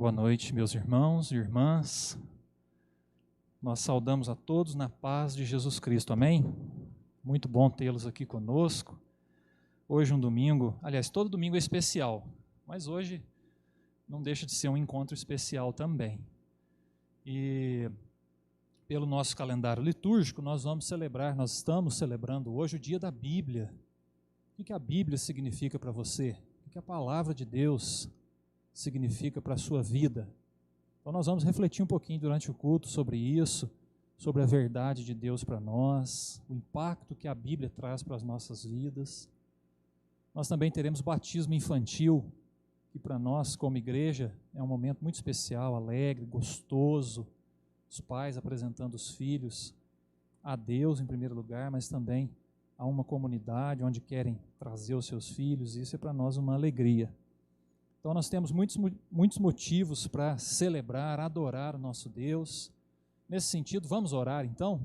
Boa noite, meus irmãos e irmãs. Nós saudamos a todos na paz de Jesus Cristo, amém? Muito bom tê-los aqui conosco. Hoje um domingo, aliás, todo domingo é especial, mas hoje não deixa de ser um encontro especial também. E pelo nosso calendário litúrgico, nós estamos celebrando hoje o dia da Bíblia. O que a Bíblia significa para você? O que a palavra de Deus significa para a sua vida? Então nós vamos refletir um pouquinho durante o culto sobre isso, sobre a verdade de Deus para nós, o impacto que a Bíblia traz para as nossas vidas. Nós também teremos batismo infantil, que para nós como igreja é um momento muito especial, alegre, gostoso, os pais apresentando os filhos a Deus em primeiro lugar, mas também a uma comunidade onde querem trazer os seus filhos, e isso é para nós uma alegria. Então nós temos muitos motivos para celebrar, adorar o nosso Deus. Nesse sentido, vamos orar então?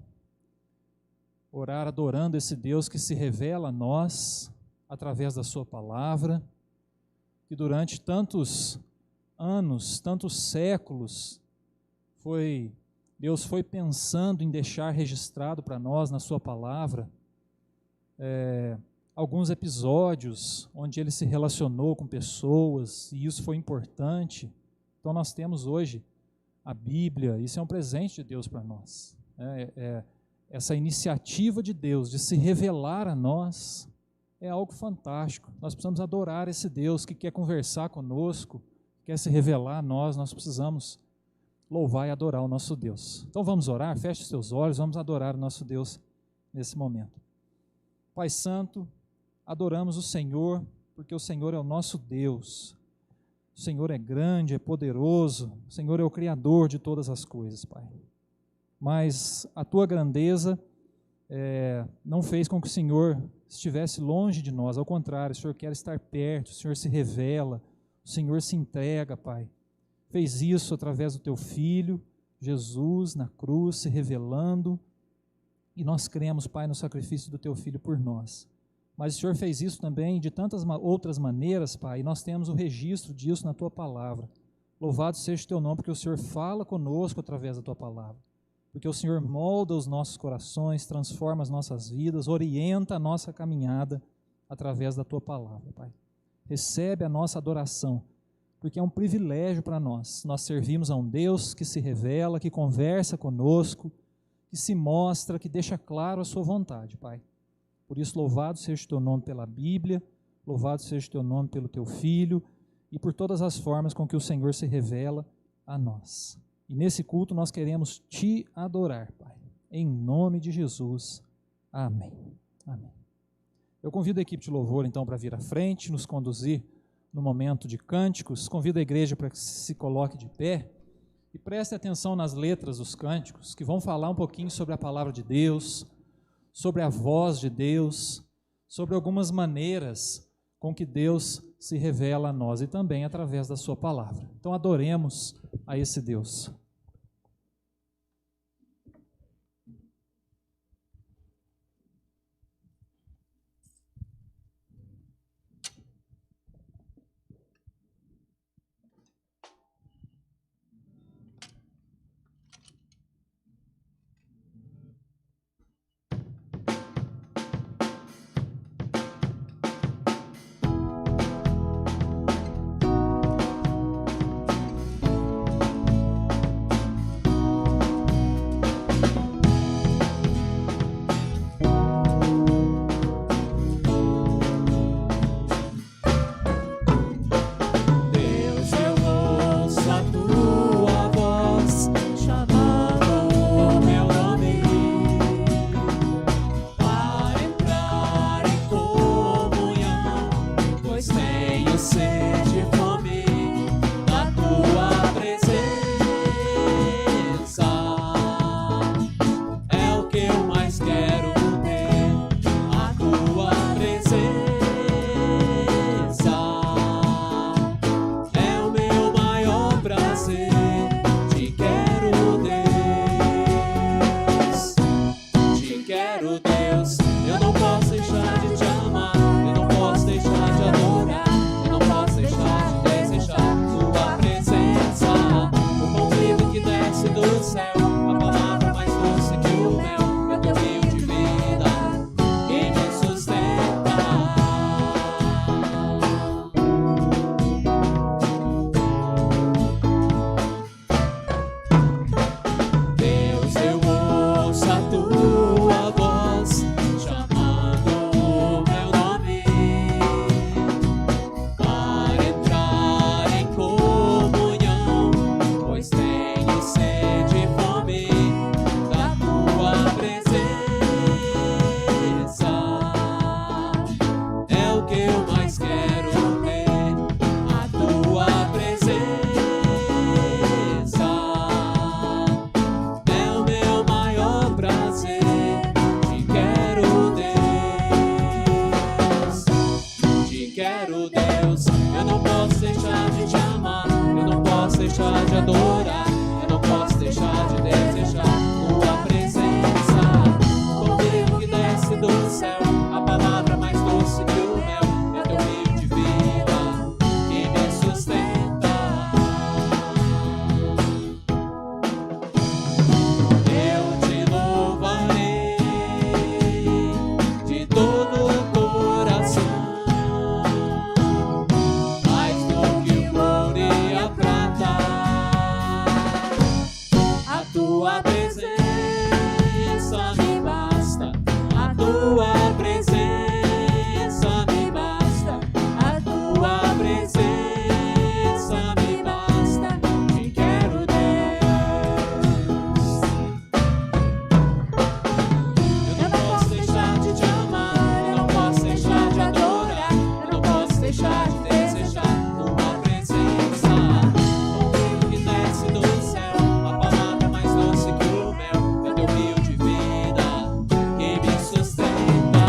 Orar adorando esse Deus que se revela a nós através da sua palavra, que durante tantos anos, tantos séculos, Deus foi pensando em deixar registrado para nós na sua palavra alguns episódios onde ele se relacionou com pessoas, e isso foi importante. Então nós temos hoje a Bíblia, isso é um presente de Deus para nós. Essa iniciativa de Deus de se revelar a nós é algo fantástico. Nós precisamos adorar esse Deus que quer conversar conosco, quer se revelar a nós. Nós precisamos louvar e adorar o nosso Deus. Então vamos orar, feche os seus olhos, vamos adorar o nosso Deus nesse momento. Pai Santo, adoramos o Senhor, porque o Senhor é o nosso Deus. O Senhor é grande, é poderoso, o Senhor é o Criador de todas as coisas, Pai. Mas a Tua grandeza não fez com que o Senhor estivesse longe de nós, ao contrário, o Senhor quer estar perto, o Senhor se revela, o Senhor se entrega, Pai. Fez isso através do Teu Filho, Jesus, na cruz, se revelando, e nós cremos, Pai, no sacrifício do Teu Filho por nós. Mas o Senhor fez isso também de tantas outras maneiras, Pai, e nós temos o registro disso na Tua palavra. Louvado seja o Teu nome, porque o Senhor fala conosco através da Tua palavra. Porque o Senhor molda os nossos corações, transforma as nossas vidas, orienta a nossa caminhada através da Tua palavra, Pai. Recebe a nossa adoração, porque é um privilégio para nós. Nós servimos a um Deus que se revela, que conversa conosco, que se mostra, que deixa claro a Sua vontade, Pai. Por isso, louvado seja o Teu nome pela Bíblia, louvado seja o Teu nome pelo Teu Filho e por todas as formas com que o Senhor se revela a nós. E nesse culto nós queremos Te adorar, Pai. Em nome de Jesus. Amém. Amém. Eu convido a equipe de louvor, então, para vir à frente, nos conduzir no momento de cânticos. Convido a igreja para que se coloque de pé e preste atenção nas letras dos cânticos, que vão falar um pouquinho sobre a palavra de Deus, sobre a voz de Deus, sobre algumas maneiras com que Deus se revela a nós e também através da Sua palavra. Então adoremos a esse Deus. Eu não posso deixar de te amar, eu não posso deixar de adorar, eu não posso Deus. Eu não posso deixar de te amar, eu não posso deixar de adorar, eu não posso deixar de desejar tua presença. Cordeiro que desce do céu, a palavra mais doce que o mel, é teu rio de vida que me sustenta. Eu te louvarei de todo o coração, mais do que o ouro e a prata. A tua presença me basta, a tua presença me basta, a tua presença me basta. Te quero, Deus. Eu não posso deixar de te amar, eu não posso deixar de adorar, eu não posso deixar de desejar tua presença. O rio que desce do céu, a palavra mais doce que o mel, é teu rio de vida que me sustenta.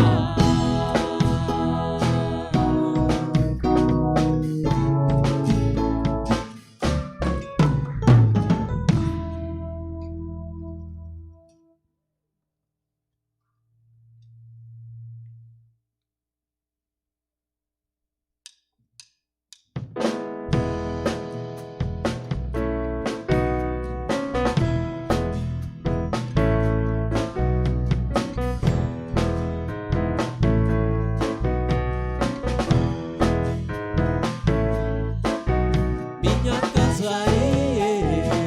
Minha casa e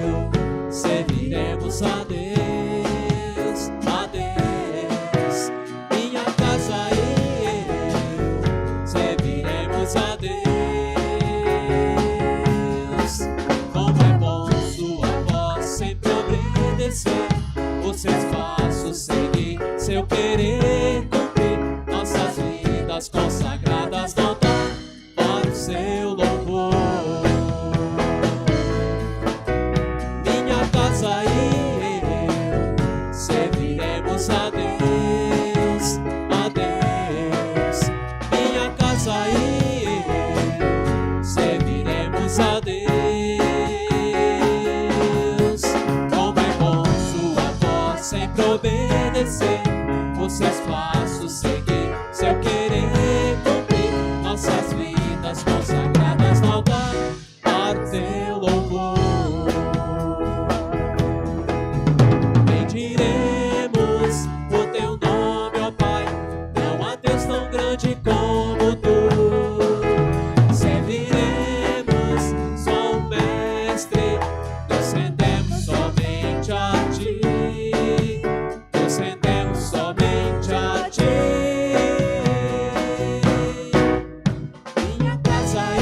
eu serviremos a Deus, a Deus. Minha casa e eu serviremos a Deus. Como é bom sua voz sempre obedecer, os seus passos seguir, seu querer cumprir, nossas vidas consagradas no altar para o seu louvor. Minha casa e eu serviremos a Deus, a Deus. Minha casa e eu serviremos a Deus. Como é bom sua voz sempre obedecer, os seus passos seguir, seu querer cumprir, nossas vidas consagradas no altar para o teu louvor. Bendiremos o teu nome, ó Pai, não há Deus tão grande como tu. Serviremos só o Mestre, nos rendemos somente a ti, nos rendemos somente a ti. Minha casa e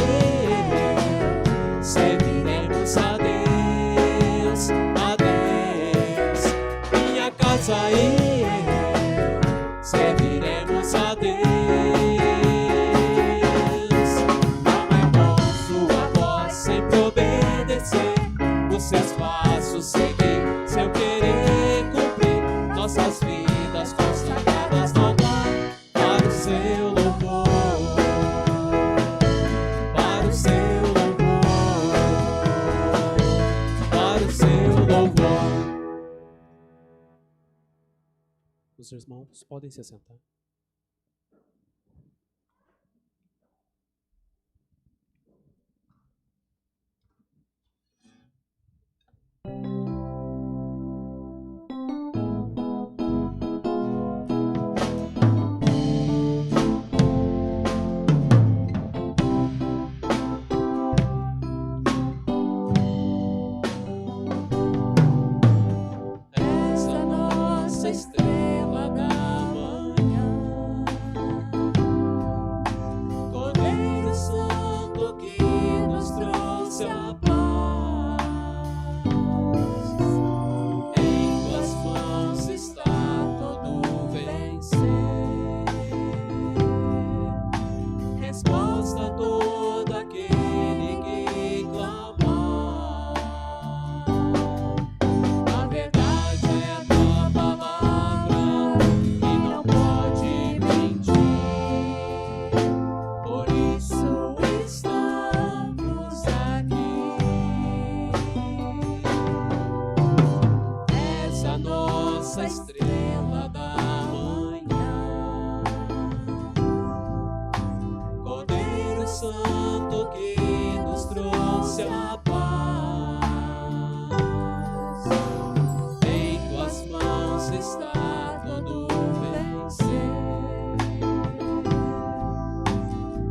eu serviremos a Deus, a Deus. Minha casa e eu serviremos a Deus. Como é bom sua voz sempre obedecer, os seus passos seguir, seu querer cumprir, nossas vidas consagradas no altar para o seu louvor, para o seu louvor, para o seu louvor. Os irmãos podem se assentar. Essa nossa estrela da manhã Santo que nos trouxe a paz. Em tuas mãos está todo vencer.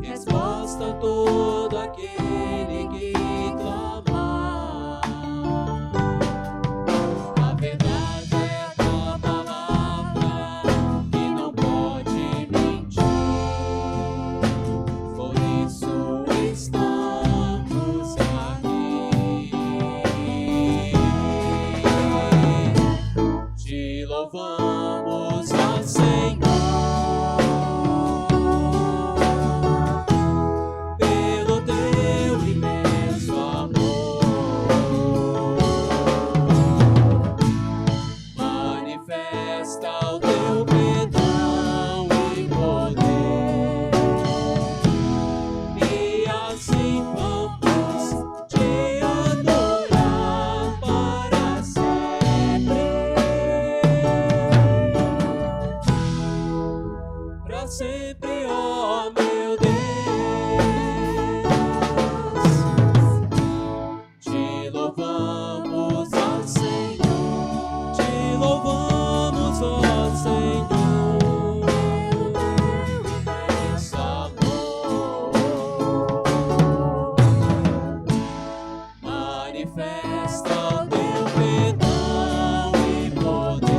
Resposta a todo aquele que clamar. A verdade é a tua palavra, que não pode mentir. Por isso estamos aqui. Te louvamos, ó Senhor, pelo teu imenso amor. Manifesta o teu perdão e poder, e assim vamos te adorar para sempre. Para sempre, ó meu Deus. Te louvamos, ó Senhor. Te louvamos, ó Senhor, pelo teu imenso amor. Manifesta o teu perdão e poder,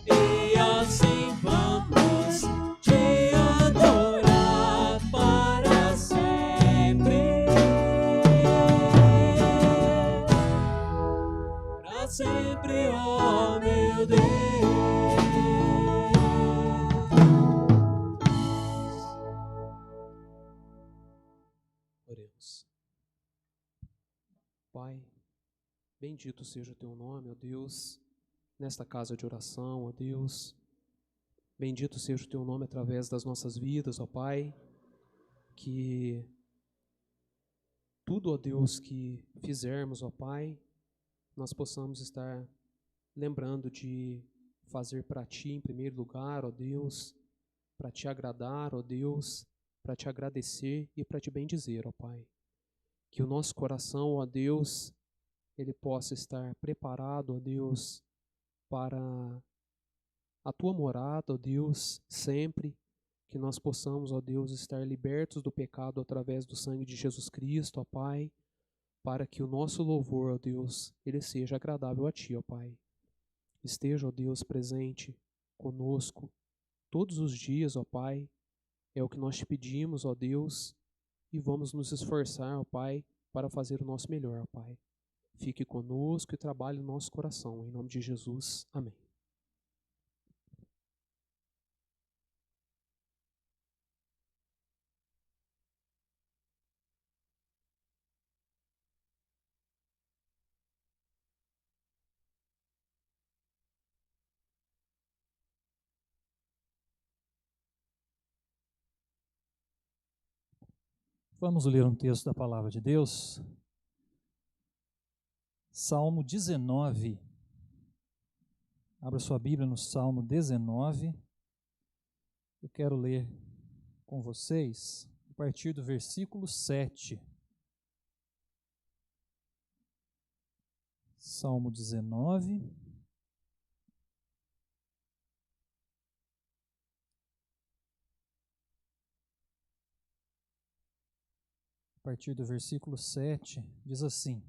e assim vamos te adorar para sempre. Para sempre, ó meu Deus. Oremos. Pai, bendito seja o teu nome, ó Deus, nesta casa de oração, ó Deus. Bendito seja o teu nome através das nossas vidas, ó Pai. Que tudo, ó Deus, que fizermos, ó Pai, nós possamos estar lembrando de fazer para Ti em primeiro lugar, ó Deus, para Te agradar, ó Deus, para Te agradecer e para Te bendizer, ó Pai. Que o nosso coração, ó Deus, ele possa estar preparado, ó Deus, para a Tua morada, ó Deus, sempre. Que nós possamos, ó Deus, estar libertos do pecado através do sangue de Jesus Cristo, ó Pai, para que o nosso louvor, ó Deus, ele seja agradável a Ti, ó Pai. Esteja, ó Deus, presente conosco todos os dias, ó Pai. É o que nós Te pedimos, ó Deus, e vamos nos esforçar, ó Pai, para fazer o nosso melhor, ó Pai. Fique conosco e trabalhe no nosso coração. Em nome de Jesus. Amém. Vamos ler um texto da Palavra de Deus. Salmo 19. Abra sua Bíblia no Salmo 19. Eu quero ler com vocês a partir do versículo 7. Salmo 19. A partir do versículo 7, diz assim: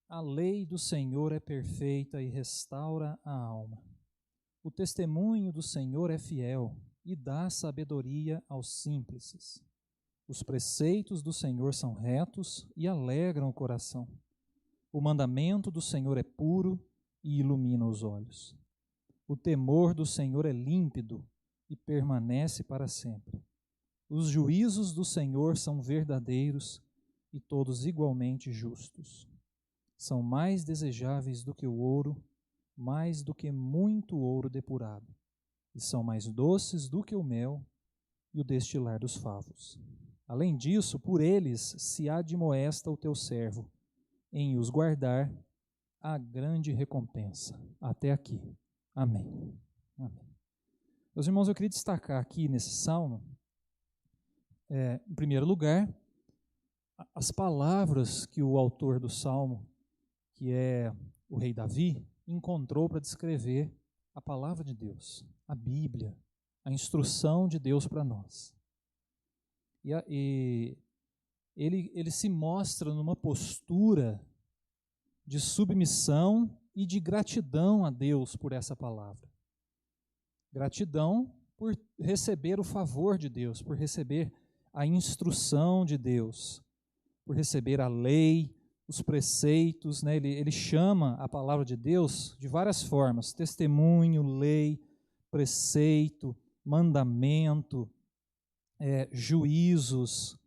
A lei do Senhor é perfeita e restaura a alma. O testemunho do Senhor é fiel e dá sabedoria aos simples. Os preceitos do Senhor são retos e alegram o coração. O mandamento do Senhor é puro e ilumina os olhos. O temor do Senhor é límpido e permanece para sempre. Os juízos do Senhor são verdadeiros e todos igualmente justos. São mais desejáveis do que o ouro, mais do que muito ouro depurado, e são mais doces do que o mel e o destilar dos favos. Além disso, por eles se admoesta o teu servo, em os guardar a grande recompensa. Até aqui. Amém. Amém. Meus irmãos, eu queria destacar aqui nesse salmo em primeiro lugar, as palavras que o autor do Salmo, que é o rei Davi, encontrou para descrever a palavra de Deus, a Bíblia, a instrução de Deus para nós. E ele se mostra numa postura de submissão e de gratidão a Deus por essa palavra. Gratidão por receber o favor de Deus, por receber a instrução de Deus, por receber a lei, os preceitos, né? Ele chama a palavra de Deus de várias formas: testemunho, lei, preceito, mandamento, juízos,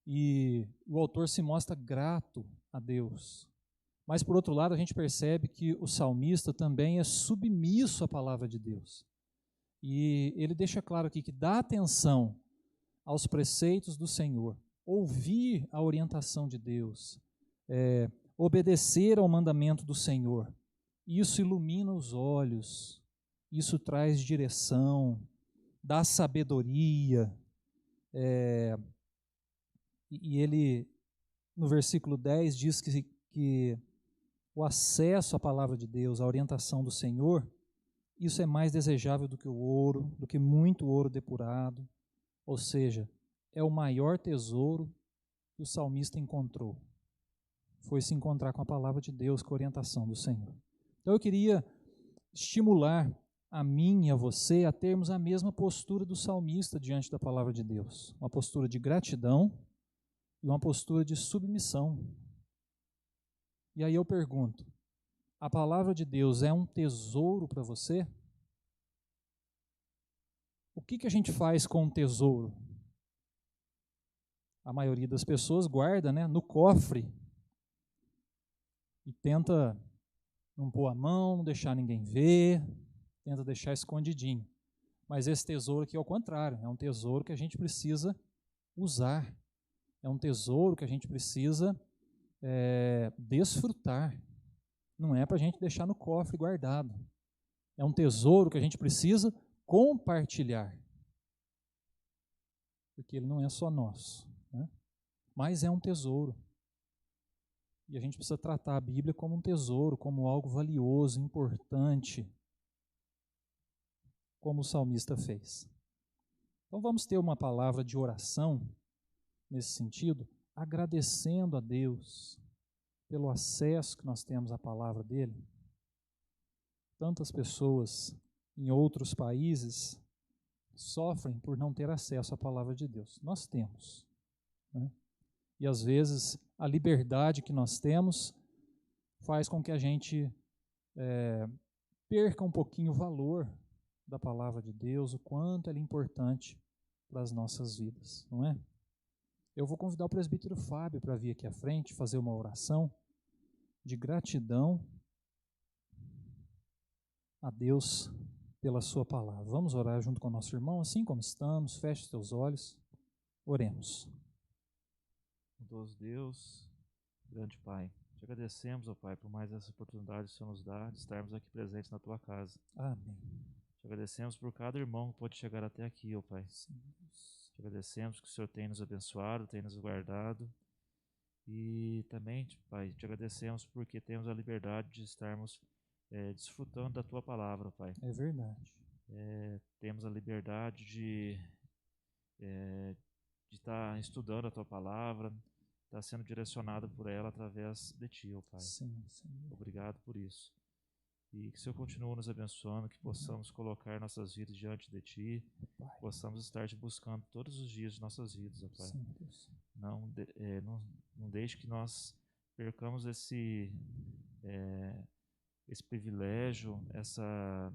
e o autor se mostra grato a Deus. Mas, por outro lado, a gente percebe que o salmista também é submisso à palavra de Deus. E ele deixa claro aqui que dá atenção aos preceitos do Senhor, ouvir a orientação de Deus, obedecer ao mandamento do Senhor. Isso ilumina os olhos, isso traz direção, dá sabedoria. E ele, no versículo 10, diz que o acesso à palavra de Deus, a orientação do Senhor, isso é mais desejável do que o ouro, do que muito ouro depurado. Ou seja, é o maior tesouro que o salmista encontrou. Foi se encontrar com a palavra de Deus, com a orientação do Senhor. Então eu queria estimular a mim e a você a termos a mesma postura do salmista diante da palavra de Deus. Uma postura de gratidão e uma postura de submissão. E aí eu pergunto, a palavra de Deus é um tesouro para você? O que a gente faz com um tesouro? A maioria das pessoas guarda, né, no cofre e tenta não pôr a mão, não deixar ninguém ver, tenta deixar escondidinho. Mas esse tesouro aqui é o contrário, é um tesouro que a gente precisa usar, é um tesouro que a gente precisa desfrutar. Não é para a gente deixar no cofre guardado. É um tesouro que a gente precisa compartilhar. Porque ele não é só nosso, né? Mas é um tesouro. E a gente precisa tratar a Bíblia como um tesouro, como algo valioso, importante, como o salmista fez. Então vamos ter uma palavra de oração nesse sentido, agradecendo a Deus pelo acesso que nós temos à palavra dele. Tantas pessoas em outros países sofrem por não ter acesso à palavra de Deus. Nós temos, né? E às vezes a liberdade que nós temos faz com que a gente perca um pouquinho o valor da palavra de Deus, o quanto ela é importante para as nossas vidas, não é? Eu vou convidar o presbítero Fábio para vir aqui à frente, fazer uma oração de gratidão a Deus pela sua palavra. Vamos orar junto com o nosso irmão, assim como estamos, feche os teus olhos, oremos. Bondoso Deus, grande Pai, te agradecemos, ó Pai, por mais essa oportunidade que o Senhor nos dá de estarmos aqui presentes na Tua casa. Amém. Te agradecemos por cada irmão que pode chegar até aqui, ó Pai. Sim. Te agradecemos que o Senhor tem nos abençoado, tem nos guardado. E também, Pai, te agradecemos porque temos a liberdade de estarmos desfrutando da Tua palavra, Pai. É verdade. Temos a liberdade de estar estudando a Tua palavra, estar sendo direcionado por ela através de Ti, ó Pai. Sim, sim. Obrigado por isso. E que o Senhor continue nos abençoando, que possamos colocar nossas vidas diante de Ti, Pai. possamos estar Te buscando todos os dias de nossas vidas, ó Pai. Sim, Deus. Não deixe que nós percamos esse privilégio, essa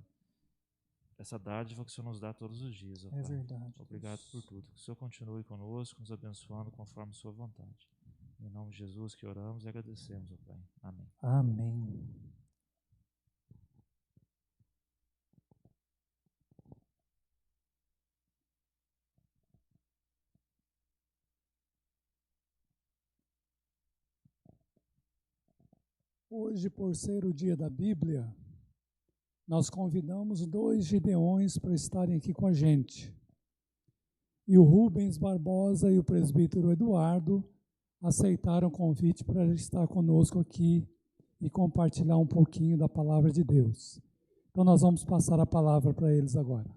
dádiva que o Senhor nos dá todos os dias, ó Pai. É verdade. Obrigado Deus. por tudo. Que o Senhor continue conosco, nos abençoando conforme Sua vontade. Em nome de Jesus que oramos e agradecemos, ó Pai. Amém. Amém. Hoje, por ser o dia da Bíblia, nós convidamos 2 gideões para estarem aqui com a gente. e o Rubens Barbosa e o presbítero Eduardo aceitaram o convite para estar conosco aqui e compartilhar um pouquinho da palavra de Deus. Então nós vamos passar a palavra para eles agora.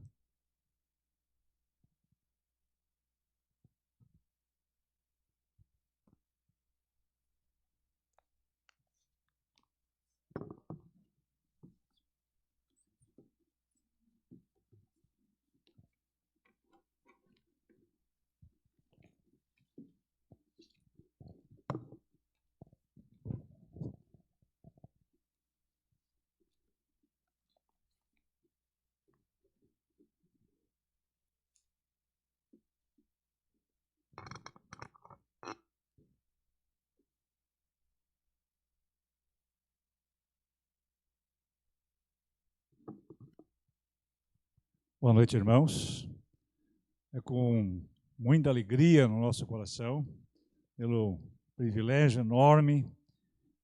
Boa noite, irmãos. É com muita alegria no nosso coração, pelo privilégio enorme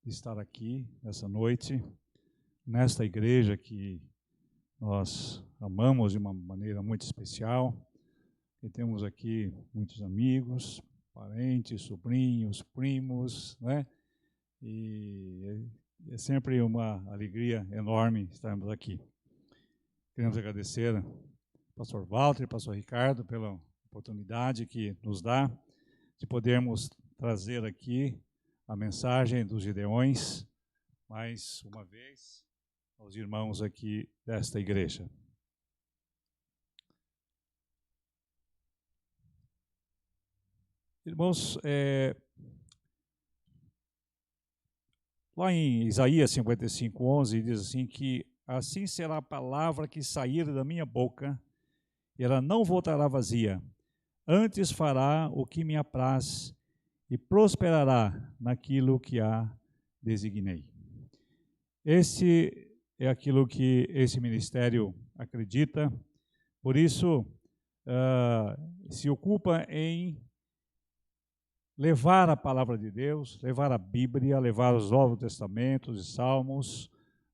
de estar aqui nessa noite, nesta igreja que nós amamos de uma maneira muito especial. E temos aqui muitos amigos, parentes, sobrinhos, primos, né? E é sempre uma alegria enorme estarmos aqui. Queremos agradecer ao pastor Walter e ao pastor Ricardo pela oportunidade que nos dá de podermos trazer aqui a mensagem dos Gideões, mais uma vez, aos irmãos aqui desta igreja. Irmãos, lá em Isaías 55:11 diz assim que assim será a palavra que sair da minha boca, e ela não voltará vazia, antes fará o que me apraz e prosperará naquilo que a designei. Esse é aquilo que esse ministério acredita, por isso se ocupa em levar a palavra de Deus, levar a Bíblia, levar os Novos Testamentos e Salmos,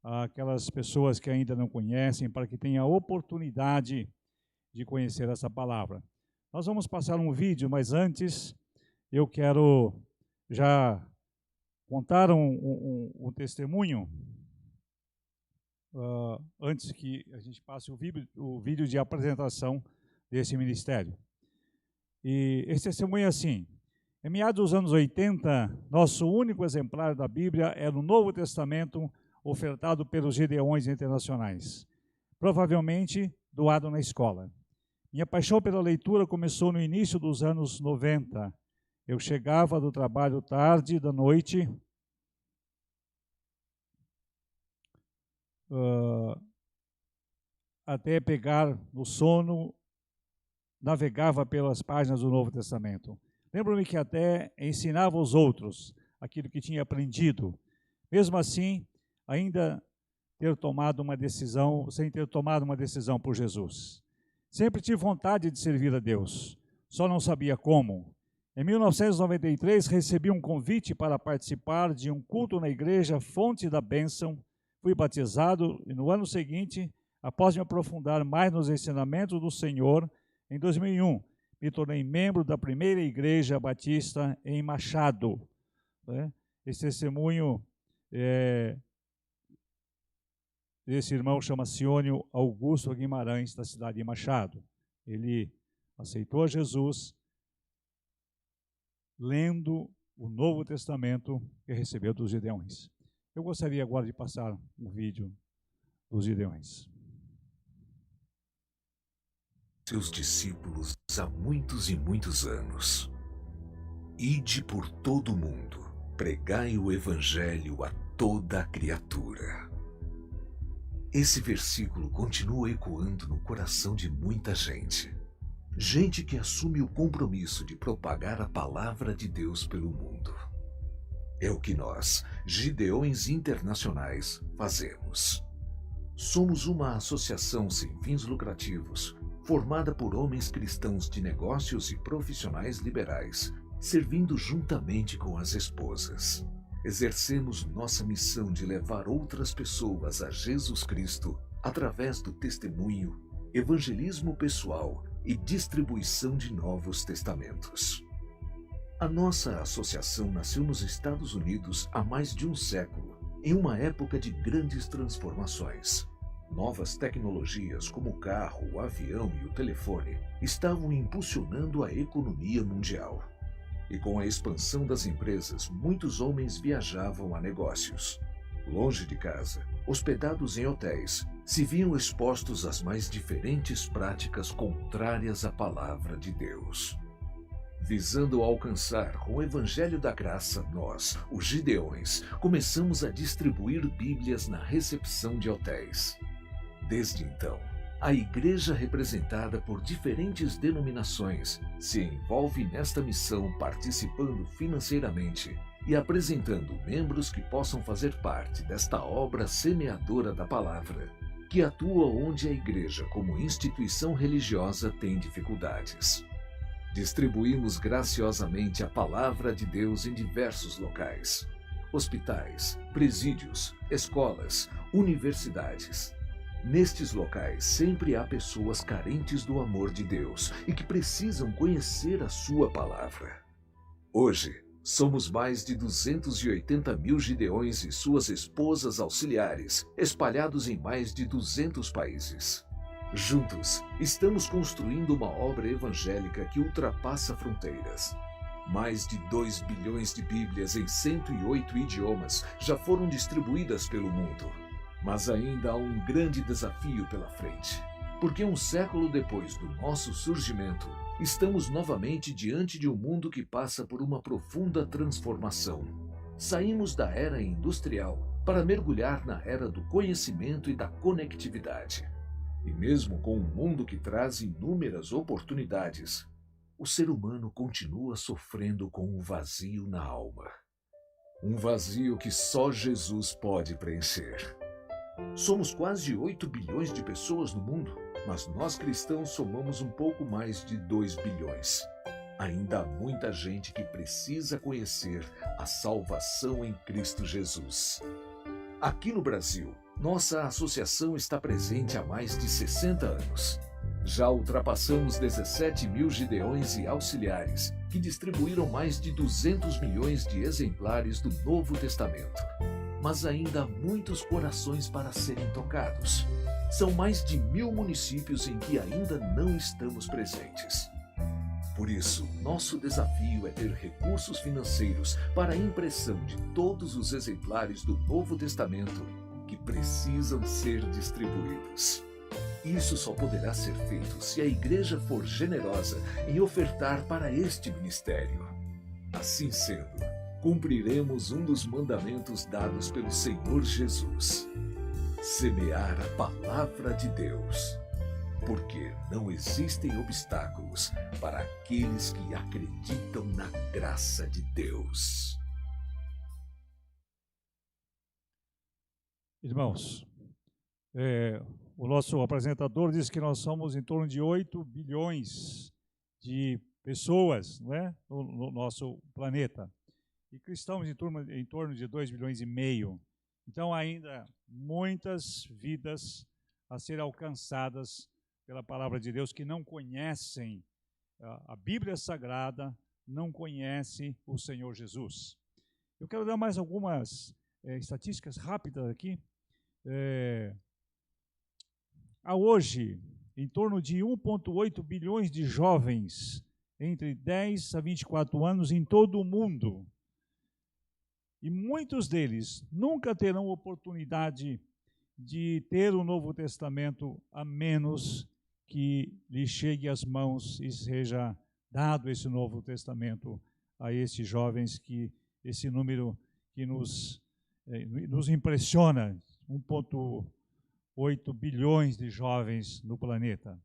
aquelas pessoas que ainda não conhecem, para que tenham a oportunidade de conhecer essa palavra. Nós vamos passar um vídeo, mas antes eu quero já contar um testemunho, antes que a gente passe o vídeo de apresentação desse ministério. E esse testemunho é assim: em meados dos anos 80, nosso único exemplar da Bíblia era o Novo Testamento, ofertado pelos Gideões Internacionais, provavelmente doado na escola. Minha paixão pela leitura começou no início dos anos 90. Eu chegava do trabalho tarde da noite, até pegar no sono, navegava pelas páginas do Novo Testamento. Lembro-me que até ensinava aos outros aquilo que tinha aprendido. Mesmo assim, ainda sem ter tomado uma decisão por Jesus. Sempre tive vontade de servir a Deus, só não sabia como. Em 1993, recebi um convite para participar de um culto na igreja Fonte da Bênção. Fui batizado e no ano seguinte, após me aprofundar mais nos ensinamentos do Senhor, em 2001, me tornei membro da primeira igreja batista em Machado. Esse testemunho esse irmão chama Siônio Augusto Guimarães, da cidade de Machado. Ele aceitou a Jesus lendo o Novo Testamento que recebeu dos Gideões. Eu gostaria agora de passar um vídeo dos Gideões. Seus discípulos há muitos e muitos anos. Ide por todo o mundo, pregai o Evangelho a toda a criatura. Esse versículo continua ecoando no coração de muita gente. Gente que assume o compromisso de propagar a palavra de Deus pelo mundo. É o que nós, Gideões Internacionais, fazemos. Somos uma associação sem fins lucrativos, formada por homens cristãos de negócios e profissionais liberais, servindo juntamente com as esposas. Exercemos nossa missão de levar outras pessoas a Jesus Cristo através do testemunho, evangelismo pessoal e distribuição de Novos Testamentos. A nossa associação nasceu nos Estados Unidos há mais de um século, em uma época de grandes transformações. Novas tecnologias como o carro, o avião e o telefone estavam impulsionando a economia mundial. E com a expansão das empresas, muitos homens viajavam a negócios. Longe de casa, hospedados em hotéis, se viam expostos às mais diferentes práticas contrárias à palavra de Deus. Visando alcançar o Evangelho da Graça, nós, os Gideões, começamos a distribuir Bíblias na recepção de hotéis. Desde então, a igreja representada por diferentes denominações se envolve nesta missão participando financeiramente e apresentando membros que possam fazer parte desta obra semeadora da palavra, que atua onde a igreja como instituição religiosa tem dificuldades. Distribuímos graciosamente a palavra de Deus em diversos locais: hospitais, presídios, escolas, universidades. Nestes locais sempre há pessoas carentes do amor de Deus e que precisam conhecer a sua palavra. Hoje, somos mais de 280 mil gideões e suas esposas auxiliares, espalhados em mais de 200 países. Juntos, estamos construindo uma obra evangélica que ultrapassa fronteiras. Mais de 2 bilhões de Bíblias em 108 idiomas já foram distribuídas pelo mundo. Mas ainda há um grande desafio pela frente, porque um século depois do nosso surgimento, estamos novamente diante de um mundo que passa por uma profunda transformação. Saímos da era industrial para mergulhar na era do conhecimento e da conectividade. E mesmo com um mundo que traz inúmeras oportunidades, o ser humano continua sofrendo com um vazio na alma. Um vazio que só Jesus pode preencher. Somos quase 8 bilhões de pessoas no mundo, mas nós cristãos somamos um pouco mais de 2 bilhões. Ainda há muita gente que precisa conhecer a salvação em Cristo Jesus. Aqui no Brasil, nossa associação está presente há mais de 60 anos. Já ultrapassamos 17 mil gideões e auxiliares, que distribuíram mais de 200 milhões de exemplares do Novo Testamento. Mas ainda há muitos corações para serem tocados. São mais de 1000 municípios em que ainda não estamos presentes. Por isso, nosso desafio é ter recursos financeiros para a impressão de todos os exemplares do Novo Testamento que precisam ser distribuídos. Isso só poderá ser feito se a igreja for generosa em ofertar para este ministério. Assim sendo, cumpriremos um dos mandamentos dados pelo Senhor Jesus: semear a palavra de Deus, porque não existem obstáculos para aqueles que acreditam na graça de Deus. Irmãos, o nosso apresentador disse que nós somos em torno de 8 bilhões de pessoas, não é? no nosso planeta. E cristãos em torno de 2 bilhões e meio. Então, ainda muitas vidas a serem alcançadas pela palavra de Deus que não conhecem a Bíblia Sagrada, não conhecem o Senhor Jesus. Eu quero dar mais algumas estatísticas rápidas aqui. Há hoje, em torno de 1,8 bilhões de jovens entre 10 a 24 anos em todo o mundo. E muitos deles nunca terão oportunidade de ter o Novo Testamento, a menos que lhe chegue às mãos e seja dado esse Novo Testamento a esses jovens, que esse número que nos impressiona, 1,8 bilhões de jovens no planeta.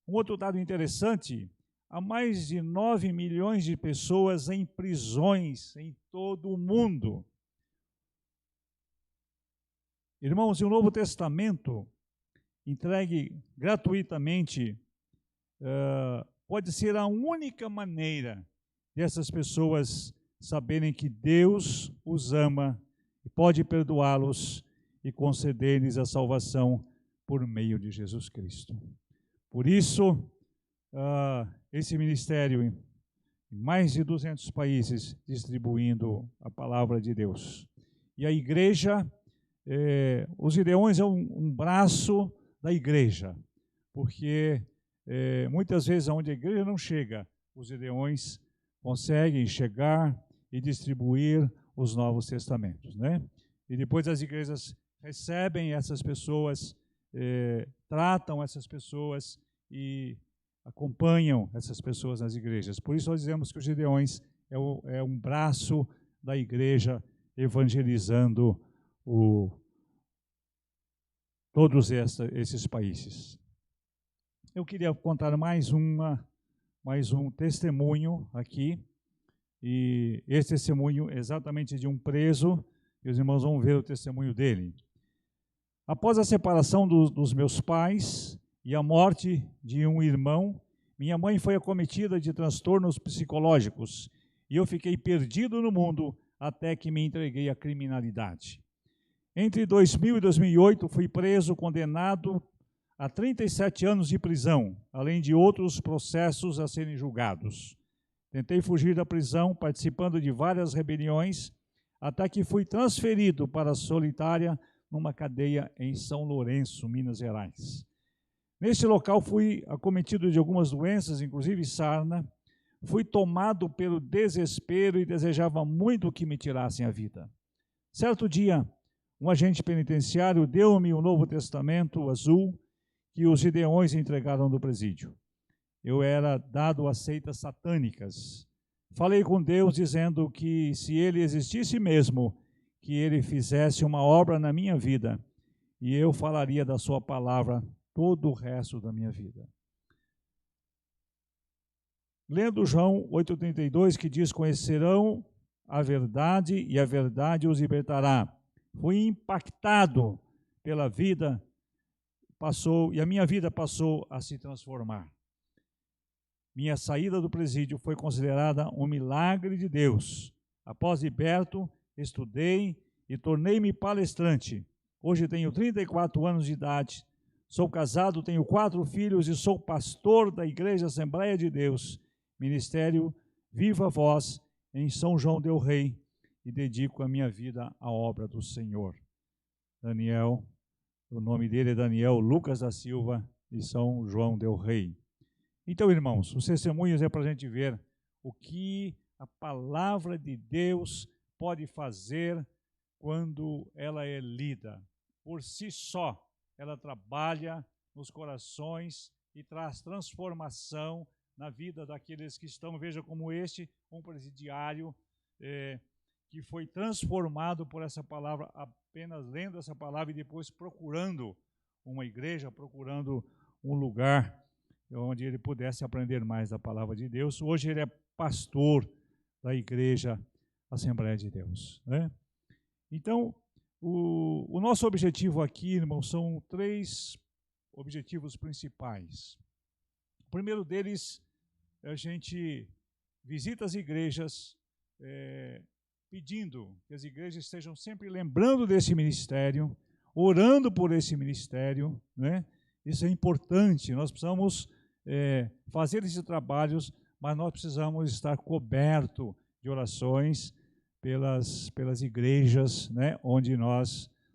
Um outro dado interessante: há mais de 9 milhões de pessoas em prisões em todo o mundo. Irmãos, o Novo Testamento, entregue gratuitamente, pode ser a única maneira dessas pessoas saberem que Deus os ama e pode perdoá-los e conceder-lhes a salvação por meio de Jesus Cristo. Por isso, esse ministério em mais de 200 países distribuindo a palavra de Deus. E a igreja, os Gideões é um braço da igreja, porque muitas vezes onde a igreja não chega, os Gideões conseguem chegar e distribuir os Novos Testamentos, né? E depois as igrejas recebem essas pessoas, tratam essas pessoas e acompanham essas pessoas nas igrejas. Por isso nós dizemos que os Gideões é um braço da igreja evangelizando todos esses países. Eu queria contar mais um testemunho aqui, e esse testemunho é exatamente de um preso, e os irmãos vão ver o testemunho dele. Após a separação dos meus pais e a morte de um irmão, minha mãe foi acometida de transtornos psicológicos e eu fiquei perdido no mundo até que me entreguei à criminalidade. Entre 2000 e 2008, fui preso, condenado a 37 anos de prisão, além de outros processos a serem julgados. Tentei fugir da prisão, participando de várias rebeliões, até que fui transferido para a Solitária, numa cadeia em São Lourenço, Minas Gerais. Neste local fui acometido de algumas doenças, inclusive sarna. Fui tomado pelo desespero e desejava muito que me tirassem a vida. Certo dia, um agente penitenciário deu-me o Novo Testamento azul que os Gideões entregaram do presídio. Eu era dado a seitas satânicas. Falei com Deus dizendo que se ele existisse mesmo, que ele fizesse uma obra na minha vida e eu falaria da sua palavra todo o resto da minha vida. Lendo João 8,32, que diz: conhecerão a verdade e a verdade os libertará. Fui impactado pela vida, e a minha vida passou a se transformar. Minha saída do presídio foi considerada um milagre de Deus. Após liberto, estudei e tornei-me palestrante. Hoje tenho 34 anos de idade, sou casado, tenho 4 filhos e sou pastor da Igreja Assembleia de Deus, Ministério Viva Voz, em São João del Rei, e dedico a minha vida à obra do Senhor. Daniel, o nome dele é Daniel Lucas da Silva, de São João del Rei. Então, irmãos, os testemunhos é para a gente ver o que a palavra de Deus pode fazer quando ela é lida. Por si só, ela trabalha nos corações e traz transformação na vida daqueles que estão, veja como um presidiário que foi transformado por essa palavra, apenas lendo essa palavra e depois procurando uma igreja, procurando um lugar onde ele pudesse aprender mais da palavra de Deus. Hoje ele é pastor da Igreja Assembleia de Deus, né? Então, o nosso objetivo aqui, irmãos, são 3 objetivos principais. O primeiro deles é a gente visita as igrejas pedindo que as igrejas estejam sempre lembrando desse ministério, orando por esse ministério, né? Isso é importante, nós precisamos fazer esses trabalhos, mas nós precisamos estar cobertos de orações pelas igrejas, né,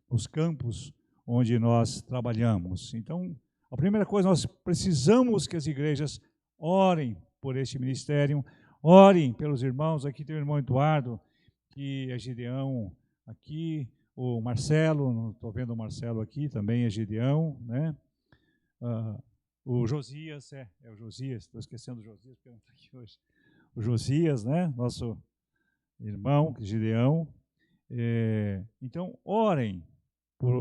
os campos onde nós trabalhamos. Então, a primeira coisa, nós precisamos que as igrejas orem por este ministério, orem pelos irmãos. Aqui tem o irmão Eduardo, que é Gideão aqui, o Marcelo, estou vendo o Marcelo aqui, também é Gideão, né? O Josias, o Josias, estou esquecendo o Josias, porque não está aqui hoje. O Josias, né? Nosso irmão, Gideão. Então, orem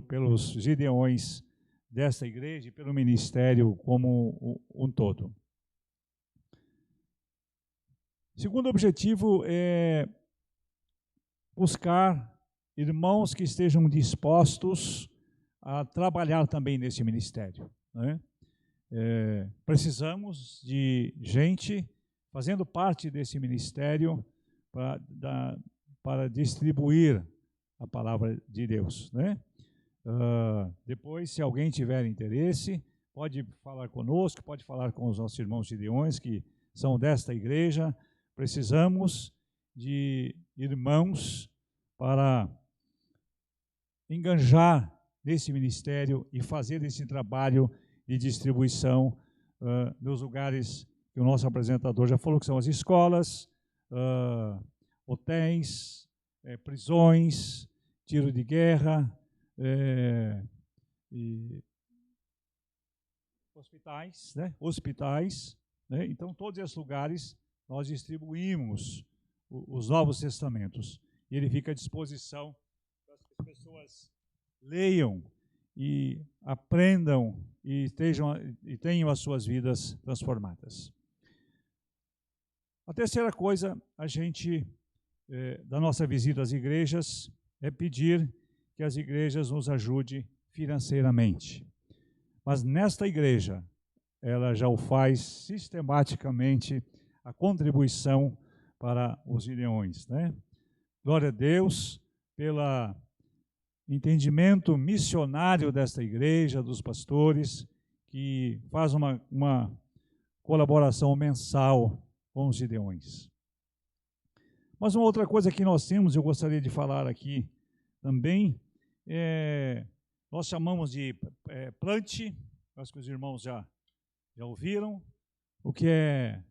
pelos Gideões desta igreja e pelo ministério como um todo. Segundo objetivo é buscar irmãos que estejam dispostos a trabalhar também nesse ministério, né? Precisamos de gente fazendo parte desse ministério para distribuir a palavra de Deus, né? Depois, se alguém tiver interesse, pode falar conosco, pode falar com os nossos irmãos gideões que são desta igreja. Precisamos de irmãos para enganjar nesse ministério e fazer esse trabalho de distribuição nos lugares que o nosso apresentador já falou, que são as escolas, hotéis, prisões, tiro de guerra, e hospitais, né? Né? Então, todos esses lugares nós distribuímos os Novos Testamentos. E ele fica à disposição para que as pessoas leiam e aprendam e tenham as suas vidas transformadas. A terceira coisa, a gente, da nossa visita às igrejas, é pedir que as igrejas nos ajudem financeiramente. Mas nesta igreja, ela já o faz sistematicamente a contribuição para os gideões, né? Glória a Deus pelo entendimento missionário desta igreja, dos pastores, que faz uma colaboração mensal com os gideões. Mas uma outra coisa que nós temos, eu gostaria de falar aqui também, nós chamamos de plante, acho que os irmãos já ouviram, o que é,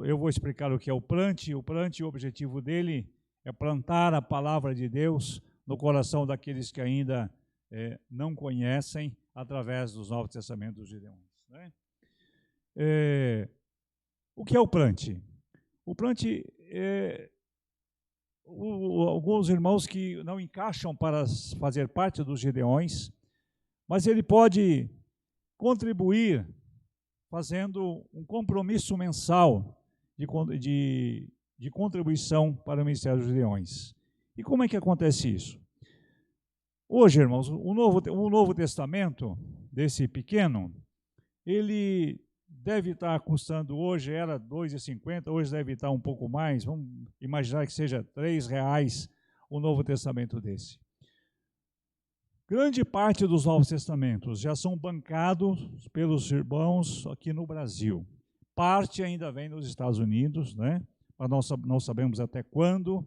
eu vou explicar o que é o plante. O plante, o objetivo dele é plantar a palavra de Deus no coração daqueles que ainda não conhecem, através dos Novos Testamentos dos gideões, né? O que é o plante? O plante alguns irmãos que não encaixam para fazer parte dos gideões, mas ele pode contribuir fazendo um compromisso mensal de contribuição para o Ministério dos Gideões. E como é que acontece isso? Hoje, irmãos, o Novo Testamento, desse pequeno, ele deve estar custando, hoje era R$ 2,50, hoje deve estar um pouco mais, vamos imaginar que seja R$ 3 o Novo Testamento desse. Grande parte dos Novos Testamentos já são bancados pelos irmãos aqui no Brasil. Parte ainda vem dos Estados Unidos, né? Mas nós não sabemos até quando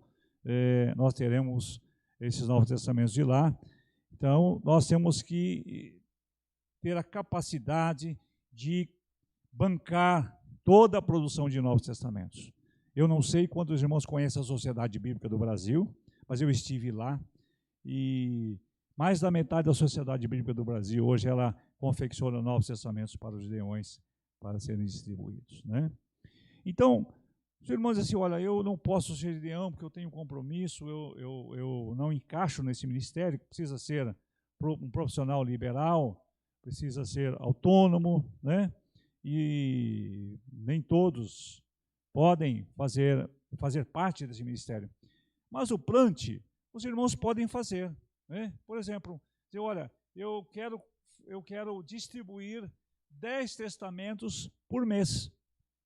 nós teremos esses Novos Testamentos de lá. Então, nós temos que ter a capacidade de bancar toda a produção de Novos Testamentos. Eu não sei quantos irmãos conhecem a Sociedade Bíblica do Brasil, mas eu estive lá e mais da metade da Sociedade Bíblica do Brasil, hoje, ela confecciona Novos Testamentos para os gideões, para serem distribuídos, né? Então, os irmãos dizem assim, olha, eu não posso ser gideão porque eu tenho compromisso, eu não encaixo nesse ministério, precisa ser um profissional liberal, precisa ser autônomo, né? E nem todos podem fazer parte desse ministério. Mas o plante, os irmãos podem fazer, né? Por exemplo, dizer, olha, eu quero distribuir 10 testamentos por mês.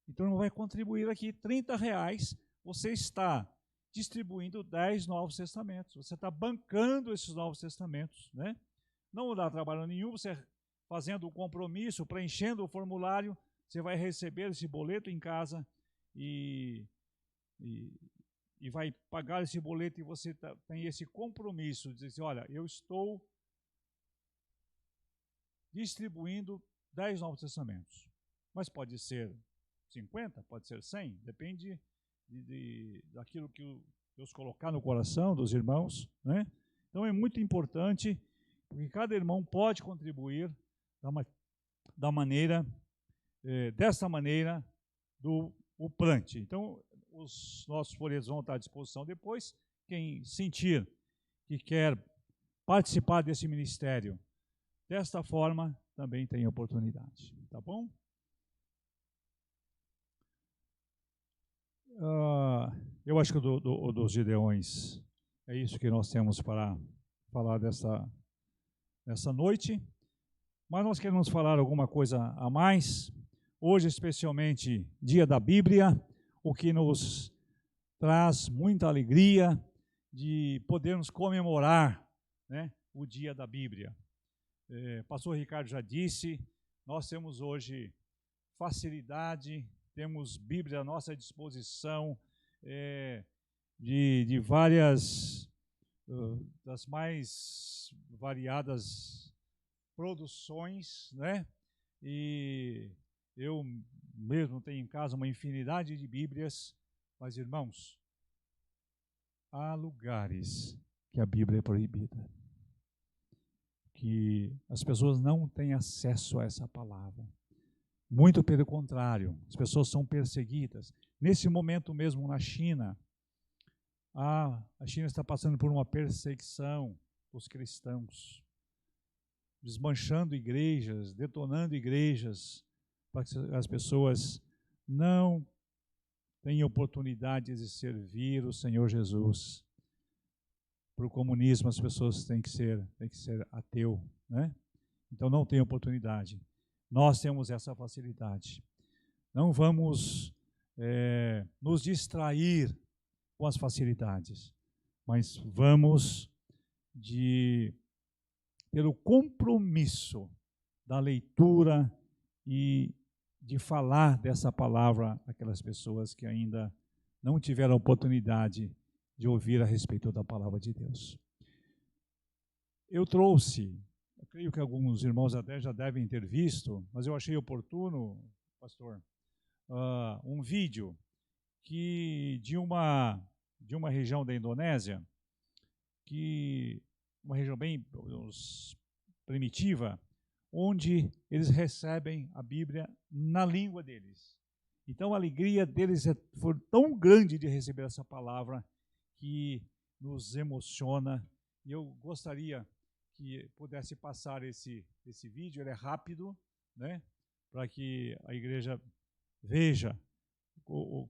Então, ele vai contribuir aqui R$30, você está distribuindo 10 Novos Testamentos, você está bancando esses Novos Testamentos, né? Não dá trabalho nenhum, você fazendo o compromisso, preenchendo o formulário, você vai receber esse boleto em casa e vai pagar esse boleto, e você tem esse compromisso de dizer, olha, eu estou distribuindo 10 Novos Testamentos. Mas pode ser 50, pode ser 100, depende daquilo que Deus colocar no coração dos irmãos, né? Então é muito importante, porque cada irmão pode contribuir dessa maneira o plante. Então, os nossos folhetos vão estar à disposição depois. Quem sentir que quer participar desse ministério desta forma, também tem oportunidade. Tá bom? Eu acho que dos gideões é isso que nós temos para falar dessa noite. Mas nós queremos falar alguma coisa a mais. Hoje, especialmente, dia da Bíblia, o que nos traz muita alegria de podermos comemorar, né, o dia da Bíblia. Pastor Ricardo já disse, Nós temos hoje facilidade, temos Bíblia à nossa disposição, de várias, das mais variadas produções, né? E eu mesmo tenho em casa uma infinidade de Bíblias, mas, irmãos, há lugares que a Bíblia é proibida, que as pessoas não têm acesso a essa palavra. Muito pelo contrário, as pessoas são perseguidas. Nesse momento mesmo na China, a China está passando por uma perseguição dos cristãos, desmanchando igrejas, detonando igrejas, para que as pessoas não tenham oportunidade de servir o Senhor Jesus. Para o comunismo as pessoas têm que ser ateu, né? Então não tem oportunidade. Nós temos essa facilidade. Não vamos nos distrair com as facilidades, mas vamos pelo compromisso da leitura e de falar dessa palavra àquelas pessoas que ainda não tiveram oportunidade de ouvir a respeito da palavra de Deus. Eu creio que alguns irmãos até já devem ter visto, mas eu achei oportuno, pastor, um vídeo de uma região da Indonésia, uma região bem primitiva, onde eles recebem a Bíblia na língua deles. Então a alegria deles foi tão grande de receber essa palavra que nos emociona, e eu gostaria que pudesse passar esse vídeo. Ele é rápido, né, para que a igreja veja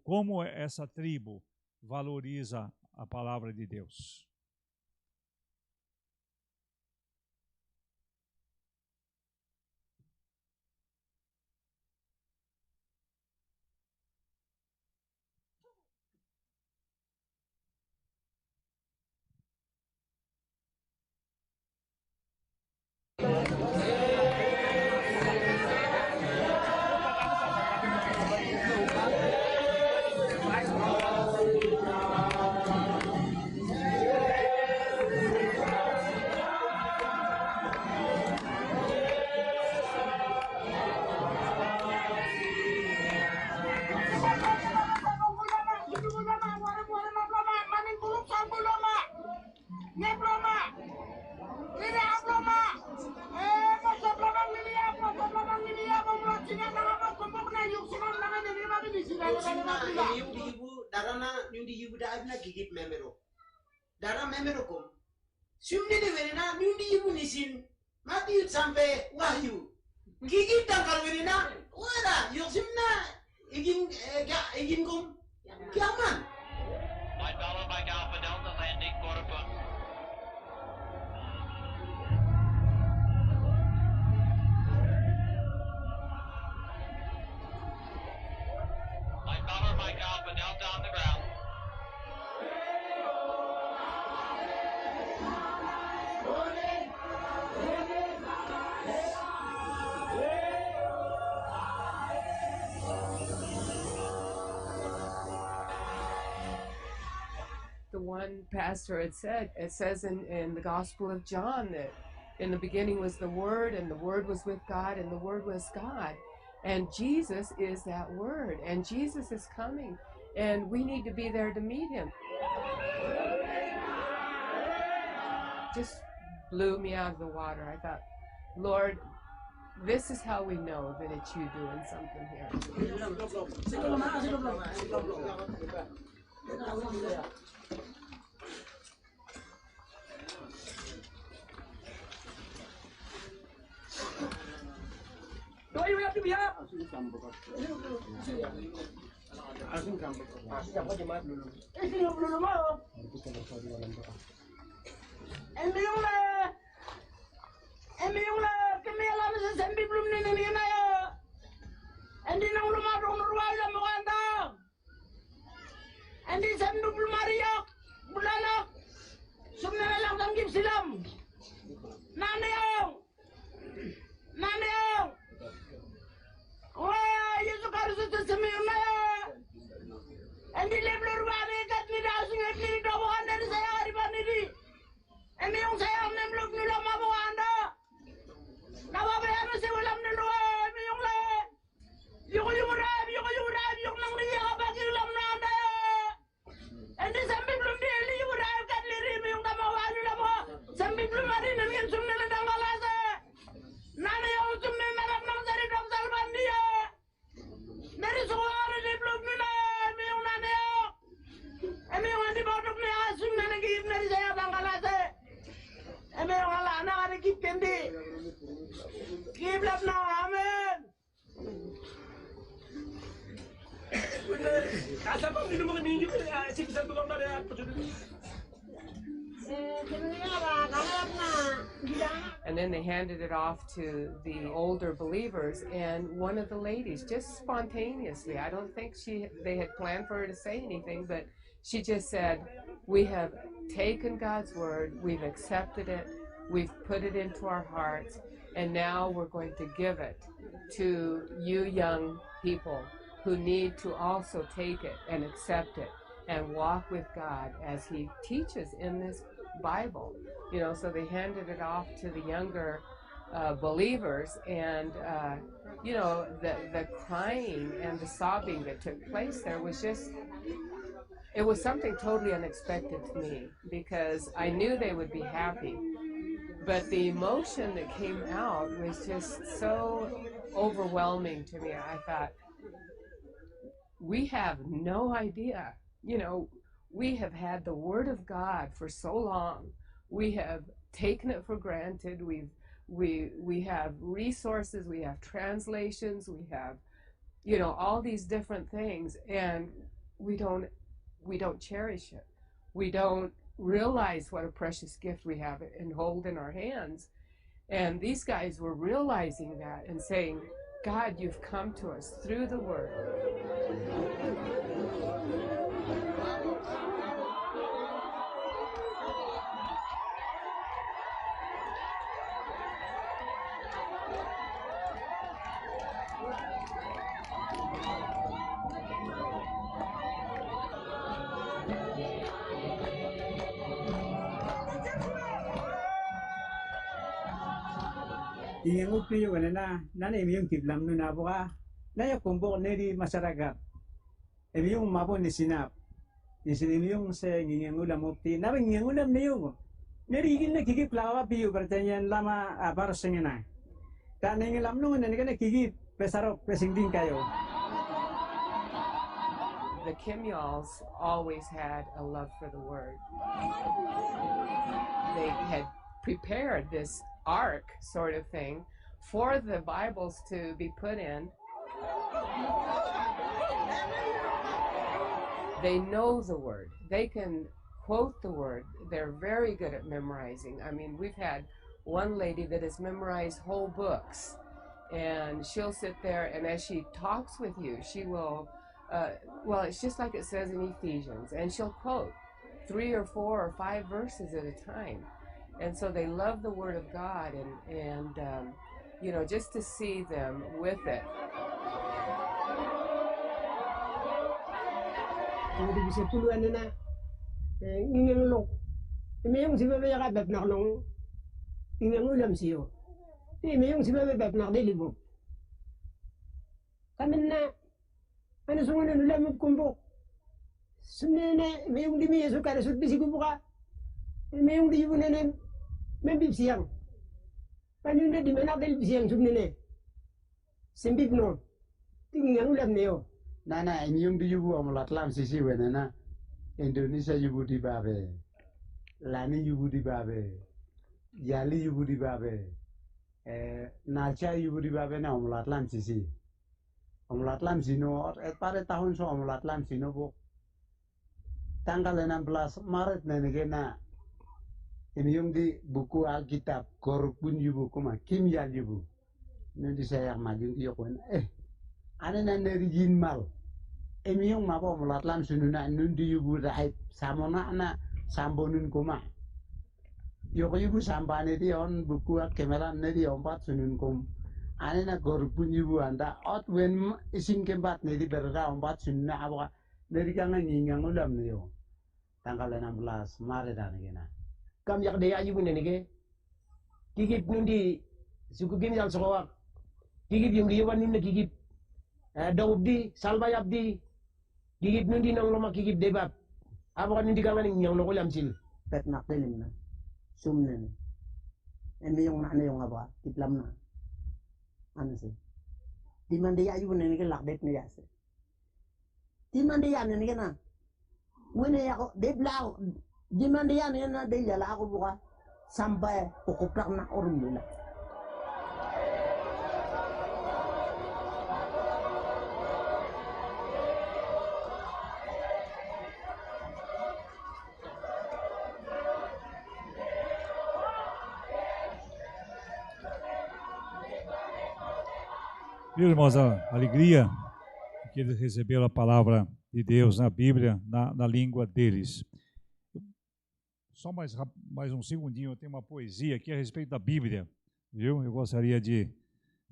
como essa tribo valoriza a palavra de Deus. Darah memero kom. Sumni de verina nyundi ibu nisin. Mati sampai wahyu. Gigi tangkal verina. Wala yosimna igin kom. Kiaman. Light followed by Alpha Delta landing quarter foot. Light followed by Alpha Delta on the ground. The one pastor had said, it says in the Gospel of John that in the beginning was the Word, and the Word was with God, and the Word was God. And Jesus is that Word, and Jesus is coming, and we need to be there to meet Him. Just blew me out of the water. I thought, Lord, this is how we know that it's you doing something here. hindi. Kiblap na, amen. Kasapang hindi naman ninyo kaya sikisan ko lang na rin. And then they handed it off to the older believers, and one of the ladies, just spontaneously, I don't think they had planned for her to say anything, but she just said, we have taken God's word, we've accepted it, we've put it into our hearts, and now we're going to give it to you young people who need to also take it and accept it and walk with God as he teaches in this Bible. You know, so they handed it off to the younger believers, and you know, the crying and the sobbing that took place there was just, it was something totally unexpected to me, because I knew they would be happy, but the emotion that came out was just so overwhelming to me. I thought, we have no idea. You know, we have had the Word of God for so long. We have taken it for granted. We have resources, we have translations, we have, you know, all these different things, and we don't cherish it. We don't realize what a precious gift we have and hold in our hands. And these guys were realizing that and saying, God, you've come to us through the Word. Yang upi yung na yung kiblam nun na buka na yung kumbok neri masyarakat yung mapon ni sinap yung sa ngiyang ulam upi na ngiyang ulam na yung neri igil na kikip lawa piyo pertanyaan lama para sa ngina karena yung ulam nun na nga kikip pesarok pesingding kayo. The Kimyals always had a love for the Word. They had prepared this ark sort of thing for the Bibles to be put in. They know the Word. They can quote the Word. They're very good at memorizing. I mean, we've had one lady that has memorized whole books, and she'll sit there, and as she talks with you, she will, well, it's just like it says in Ephesians, and she'll quote 3 or 4 or 5 verses at a time. And so they love the Word of God, and you know, just to see them with it. Hindi bisa tuluan na ngingin lok. Imiyong si bebe yakabab nak long ngingin ulam siyo. Imiyong si bebe bab nak dilibo. Kami na ano sungunan ulam kumbok. Sunene imiyong di miya sukara sut bisi kubuka. Imiyong di yun na membib siyang. Panunda di mana del siyang sunene. Sembib no. Ngingin ulam niyo. Nana imiyong di yubu amulatlam sisi wenana Indonesia yubu di babe, Lani yubu di babe, Yali yubu di babe, Nacha yubu di babe na amulatlam sisi sino pada tahun so amulatlam sino bu tanggal 16 Maret nenegena imiyong di buku Alkitab korupun yubu kuma Kimyal yubu nanti saya maju iyo kun ana na nerigin mal emiyong mapo mulatlam sununa nundi yubu rahip samona na sambonun kuma yoko yubu sambane di on buku kemelan nedi ompat sunun kum ana na gorpun yubu anda ot wen ising kembat nedi berda ompat sununa apa nedi kangen nyingang ulam niyo tanggal 16 Maret dan gena kam yak de ayu nenge kikip nundi suku Kimyal sokowak kikip yung diwan nunda kikip Daud di salbay abdi gigit nundi nang loma kikip debab apa kan nundi kangan yang noko lamsil pet nak telim na sumnen emi yung nakna yung apa kitlam na ano sih di mandi ayu nene ke lakdet ne yase di mandi yan nene na wene yako deblaw di mandi yan na de yala ako buka sampai pokoknya nak orang dulu. Viu, irmãos, a alegria que eles receberam a palavra de Deus na Bíblia, na língua deles. Só mais um segundinho, eu tenho uma poesia aqui a respeito da Bíblia, viu? Eu gostaria de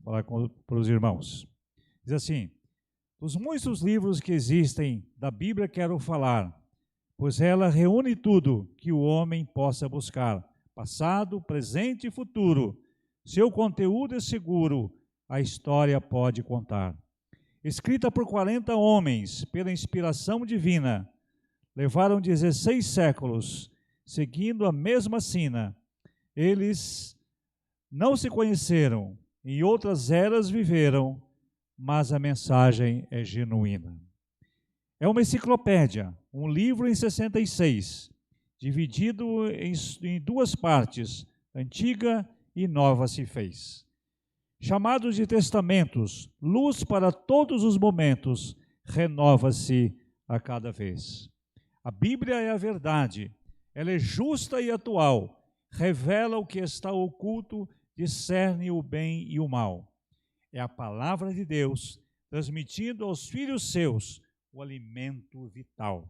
falar para os irmãos. Diz assim: dos muitos livros que existem da Bíblia quero falar, pois ela reúne tudo que o homem possa buscar, passado, presente e futuro. Seu conteúdo é seguro, a história pode contar. Escrita por 40 homens, pela inspiração divina, levaram 16 séculos, seguindo a mesma sina. Eles não se conheceram, em outras eras viveram, mas a mensagem é genuína. É uma enciclopédia, um livro em 66, dividido em duas partes, antiga e nova se fez. Chamados de testamentos, luz para todos os momentos, renova-se a cada vez. A Bíblia é a verdade, ela é justa e atual, revela o que está oculto, discerne o bem e o mal. É a palavra de Deus, transmitindo aos filhos seus o alimento vital.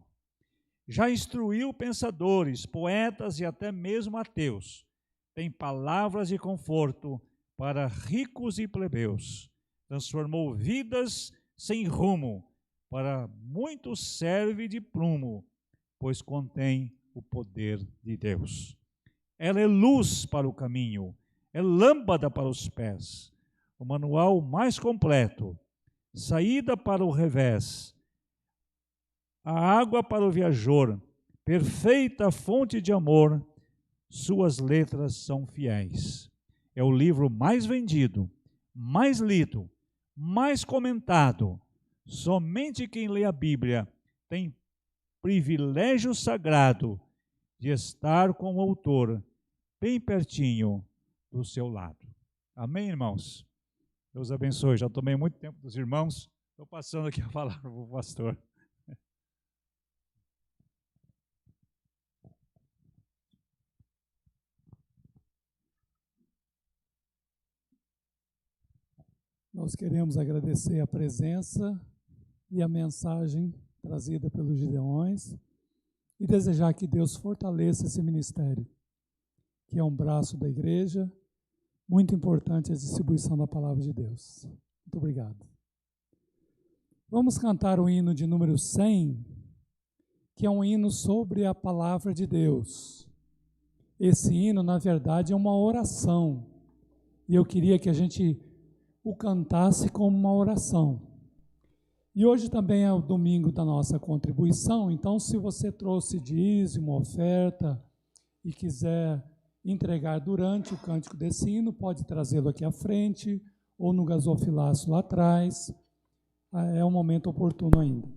Já instruiu pensadores, poetas e até mesmo ateus. Tem palavras de conforto para ricos e plebeus. Transformou vidas sem rumo, para muitos serve de prumo, pois contém o poder de Deus. Ela é luz para o caminho, é lâmpada para os pés, o manual mais completo, saída para o revés, a água para o viajor, perfeita fonte de amor, suas letras são fiéis. É o livro mais vendido, mais lido, mais comentado. Somente quem lê a Bíblia tem privilégio sagrado de estar com o autor bem pertinho do seu lado. Amém, irmãos? Deus abençoe. Já tomei muito tempo dos irmãos. Estou passando aqui a palavra para o pastor. Nós queremos agradecer a presença e a mensagem trazida pelos Gideões e desejar que Deus fortaleça esse ministério, que é um braço da igreja, muito importante a distribuição da palavra de Deus. Muito obrigado. Vamos cantar o hino de número 100, que é um hino sobre a palavra de Deus. Esse hino, na verdade, é uma oração, e eu queria que a gente o cantasse como uma oração. E hoje também é o domingo da nossa contribuição, então se você trouxe dízimo, oferta e quiser entregar durante o cântico desse hino, pode trazê-lo aqui à frente ou no gasofilaço lá atrás. É um momento oportuno ainda.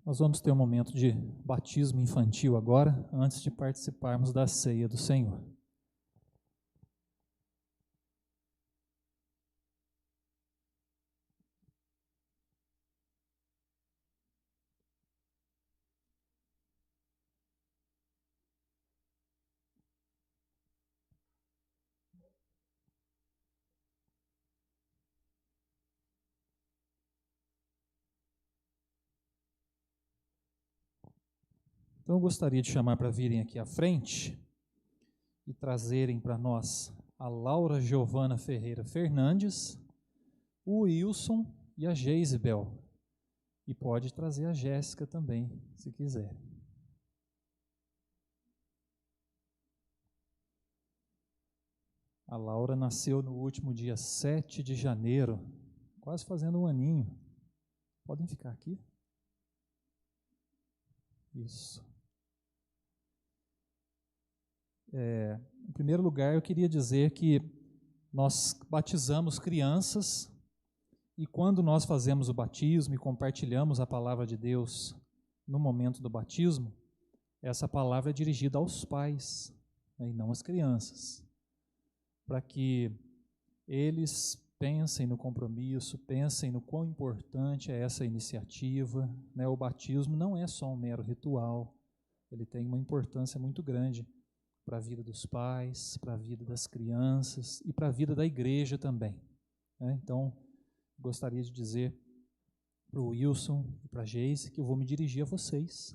Nós vamos ter um momento de batismo infantil agora, antes de participarmos da ceia do Senhor. Então eu gostaria de chamar para virem aqui à frente e trazerem para nós a Laura Giovana Ferreira Fernandes, o Wilson e a Geisebel. E pode trazer a Jéssica também, se quiser. A Laura nasceu no último dia 7 de janeiro, quase fazendo um aninho. Podem ficar aqui? Isso. Em primeiro lugar, eu queria dizer que nós batizamos crianças e quando nós fazemos o batismo e compartilhamos a palavra de Deus no momento do batismo, essa palavra é dirigida aos pais, né, e não às crianças, para que eles pensem no compromisso, pensem no quão importante é essa iniciativa, né? O batismo não é só um mero ritual, ele tem uma importância muito grande para a vida dos pais, para a vida das crianças e para a vida da igreja também, né? Então, gostaria de dizer para o Wilson e para a Geise que eu vou me dirigir a vocês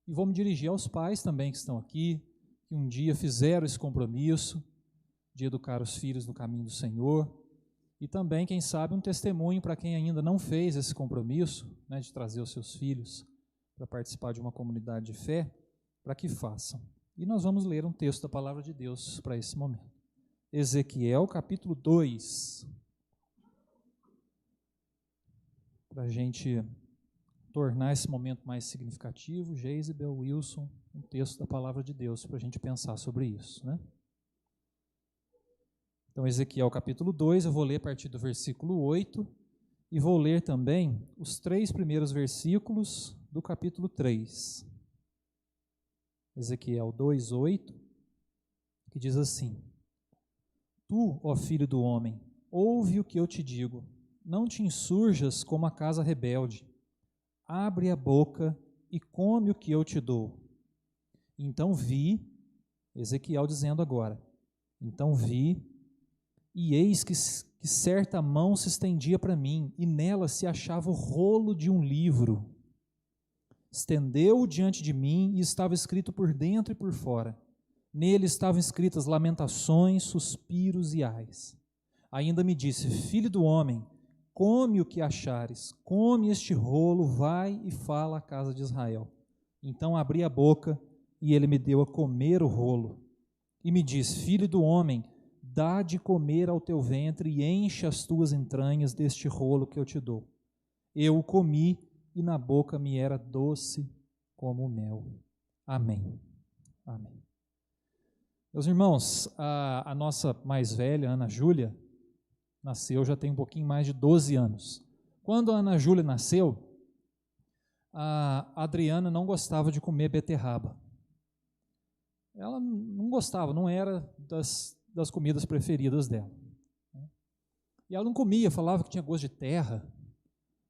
e vou me dirigir aos pais também que estão aqui, que um dia fizeram esse compromisso de educar os filhos no caminho do Senhor e também, quem sabe, um testemunho para quem ainda não fez esse compromisso, né, de trazer os seus filhos para participar de uma comunidade de fé, para que façam. E nós vamos ler um texto da Palavra de Deus para esse momento. Ezequiel, capítulo 2. Para a gente tornar esse momento mais significativo, Geisebel, Wilson, um texto da Palavra de Deus para a gente pensar sobre isso, né? Então, Ezequiel, capítulo 2, eu vou ler a partir do versículo 8 e vou ler também os 3 primeiros versículos do capítulo 3. Ezequiel 2:8, que diz assim: Tu, ó filho do homem, ouve o que eu te digo, não te insurjas como a casa rebelde, abre a boca e come o que eu te dou. Então vi, Ezequiel dizendo agora, então vi, e eis que certa mão se estendia para mim, e nela se achava o rolo de um livro. Estendeu-o diante de mim e estava escrito por dentro e por fora. Nele estavam escritas lamentações, suspiros e ais. Ainda me disse: Filho do homem, come o que achares, come este rolo, vai e fala à casa de Israel. Então abri a boca e ele me deu a comer o rolo. E me disse: Filho do homem, dá de comer ao teu ventre e enche as tuas entranhas deste rolo que eu te dou. Eu o comi e na boca me era doce como o mel. Amém. Amém. Meus irmãos, a nossa mais velha, Ana Júlia, nasceu já tem um pouquinho mais de 12 anos. Quando a Ana Júlia nasceu, a Adriana não gostava de comer beterraba. Ela não gostava, não era das comidas preferidas dela. E ela não comia, falava que tinha gosto de terra.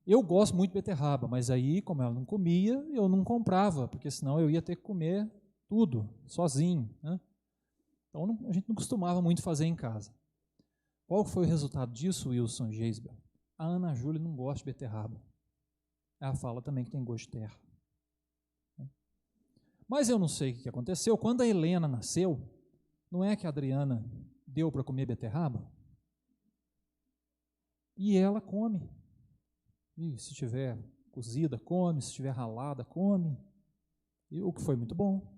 Eu gosto muito de beterraba, mas aí, como ela não comia, eu não comprava, porque senão eu ia ter que comer tudo, sozinho, né? Então, a gente não costumava muito fazer em casa. Qual foi o resultado disso, Wilson e Geisebel? A Ana Júlia não gosta de beterraba. Ela fala também que tem gosto de terra. Mas eu não sei o que aconteceu. Quando a Helena nasceu, não é que a Adriana deu para comer beterraba? E ela come. E se tiver cozida, come. Se tiver ralada, come. E o que foi muito bom.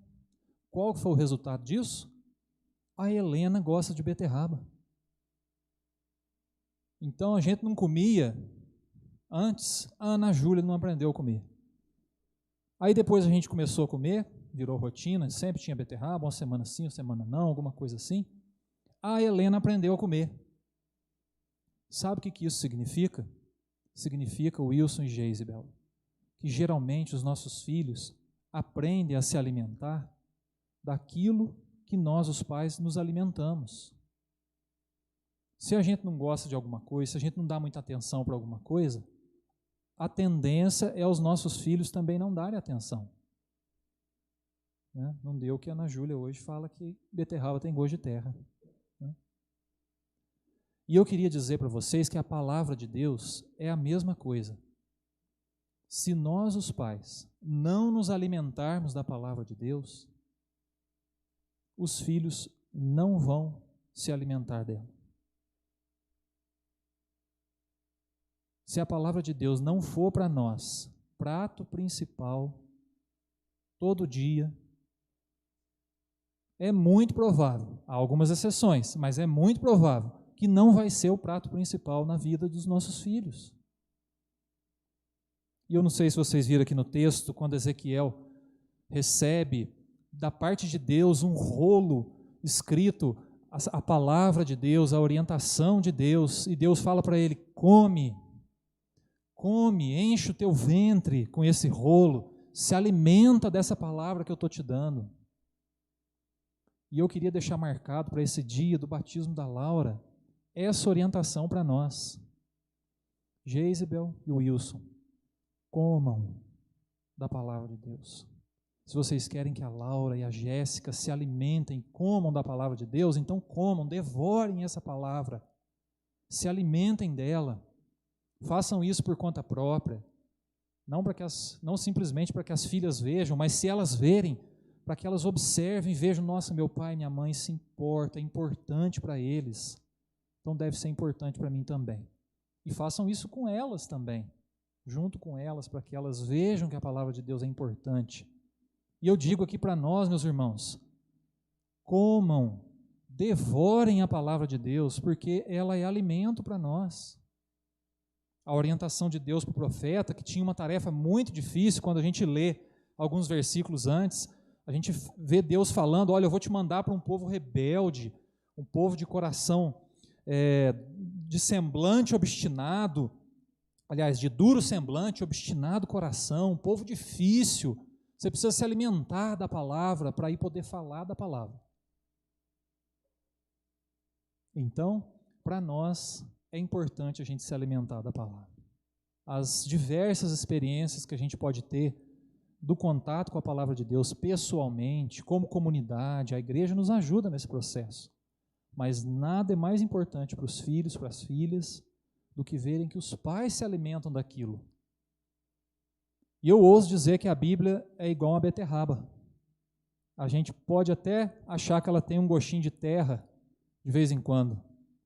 Qual foi o resultado disso? A Helena gosta de beterraba. Então a gente não comia antes, a Ana Júlia não aprendeu a comer. Aí depois a gente começou a comer, virou rotina, sempre tinha beterraba, uma semana sim, uma semana não, alguma coisa assim. A Helena aprendeu a comer. Sabe o que isso significa? Significa, Wilson e Geisebel, que geralmente os nossos filhos aprendem a se alimentar daquilo que nós, os pais, nos alimentamos. Se a gente não gosta de alguma coisa, se a gente não dá muita atenção para alguma coisa, a tendência é os nossos filhos também não darem atenção. Né? Não deu que a Ana Júlia hoje fala que beterraba tem gosto de terra. Né? E eu queria dizer para vocês que a palavra de Deus é a mesma coisa. Se nós, os pais, não nos alimentarmos da palavra de Deus, os filhos não vão se alimentar dela. Se a palavra de Deus não for para nós prato principal, todo dia, é muito provável, há algumas exceções, mas é muito provável que não vai ser o prato principal na vida dos nossos filhos. E eu não sei se vocês viram aqui no texto, quando Ezequiel recebe da parte de Deus um rolo escrito, a palavra de Deus, a orientação de Deus, e Deus fala para ele: come, enche o teu ventre com esse rolo, se alimenta dessa palavra que eu estou te dando. E eu queria deixar marcado para esse dia do batismo da Laura, essa orientação para nós. Geisabel e Wilson, comam da palavra de Deus. Se vocês querem que a Laura e a Jéssica se alimentem, comam da palavra de Deus, então comam, devorem essa palavra, se alimentem dela, façam isso por conta própria, não simplesmente para que as filhas vejam, mas se elas verem, para que elas observem e vejam: nossa, meu pai e minha mãe se importam, é importante para eles, então deve ser importante para mim também. E façam isso com elas também, junto com elas, para que elas vejam que a palavra de Deus é importante. E eu digo aqui para nós, meus irmãos, comam, devorem a palavra de Deus, porque ela é alimento para nós. A orientação de Deus para o profeta, que tinha uma tarefa muito difícil, quando a gente lê alguns versículos antes, a gente vê Deus falando: olha, eu vou te mandar para um povo rebelde, um povo de coração, de semblante obstinado, aliás, de duro semblante, obstinado coração, um povo difícil. Você precisa se alimentar da palavra para aí poder falar da palavra. Então, para nós, é importante a gente se alimentar da palavra. As diversas experiências que a gente pode ter do contato com a palavra de Deus pessoalmente, como comunidade, a igreja nos ajuda nesse processo. Mas nada é mais importante para os filhos, para as filhas, do que verem que os pais se alimentam daquilo. E eu ouso dizer que a Bíblia é igual uma beterraba. A gente pode até achar que ela tem um gostinho de terra de vez em quando,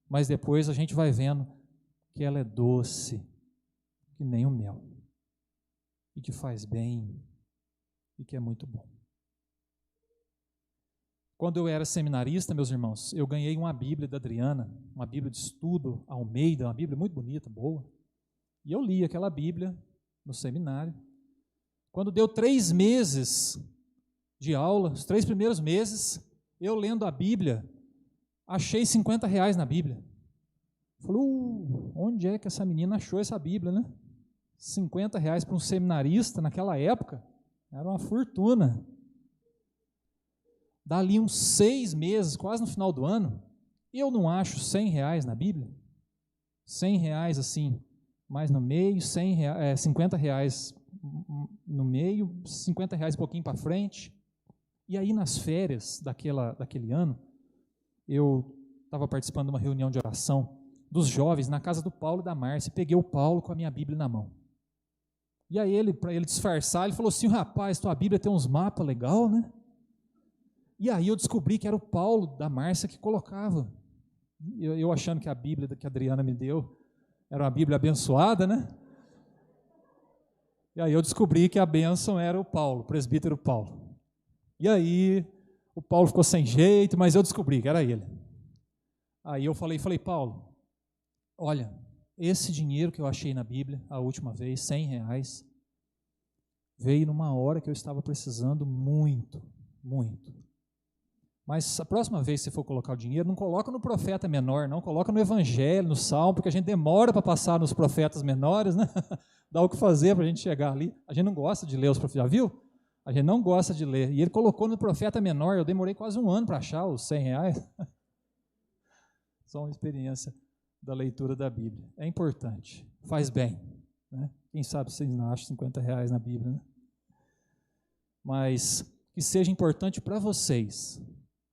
mas depois a gente vai vendo que ela é doce, que nem o mel, e que faz bem, e que é muito bom. Quando eu era seminarista, meus irmãos, eu ganhei uma Bíblia da Adriana, uma Bíblia de estudo, Almeida, uma Bíblia muito bonita, boa, e eu li aquela Bíblia no seminário. Quando deu 3 meses de aula, os 3 primeiros meses, eu lendo a Bíblia, achei R$50 na Bíblia. Falei, onde é que essa menina achou essa Bíblia, né? R$50 para um seminarista naquela época, era uma fortuna. Dali uns 6 meses, quase no final do ano, eu não acho R$100 na Bíblia. R$100 assim, mais no meio, R$50 no meio, R$50 um pouquinho para frente. E aí nas férias daquele ano, eu estava participando de uma reunião de oração dos jovens na casa do Paulo e da Márcia, e peguei o Paulo com a minha Bíblia na mão. E aí para ele disfarçar, ele falou assim: rapaz, tua Bíblia tem uns mapas legal, né? E aí eu descobri que era o Paulo da Márcia que colocava. Eu achando que a Bíblia que a Adriana me deu era uma Bíblia abençoada, né? E aí eu descobri que a bênção era o Paulo, o presbítero Paulo. E aí o Paulo ficou sem jeito, mas eu descobri que era ele. Aí eu falei, Paulo, olha, esse dinheiro que eu achei na Bíblia a última vez, R$100, veio numa hora que eu estava precisando muito, muito. Mas a próxima vez que você for colocar o dinheiro, não coloca no profeta menor, não, coloca no evangelho, no salmo, porque a gente demora para passar nos profetas menores, né? Dá o que fazer para a gente chegar ali. A gente não gosta de ler os profetas, já viu? A gente não gosta de ler. E ele colocou no profeta menor, eu demorei quase um ano para achar os R$100. Só uma experiência da leitura da Bíblia. É importante, faz bem, né? Quem sabe vocês não acham R$50 na Bíblia, né? Mas que seja importante para vocês,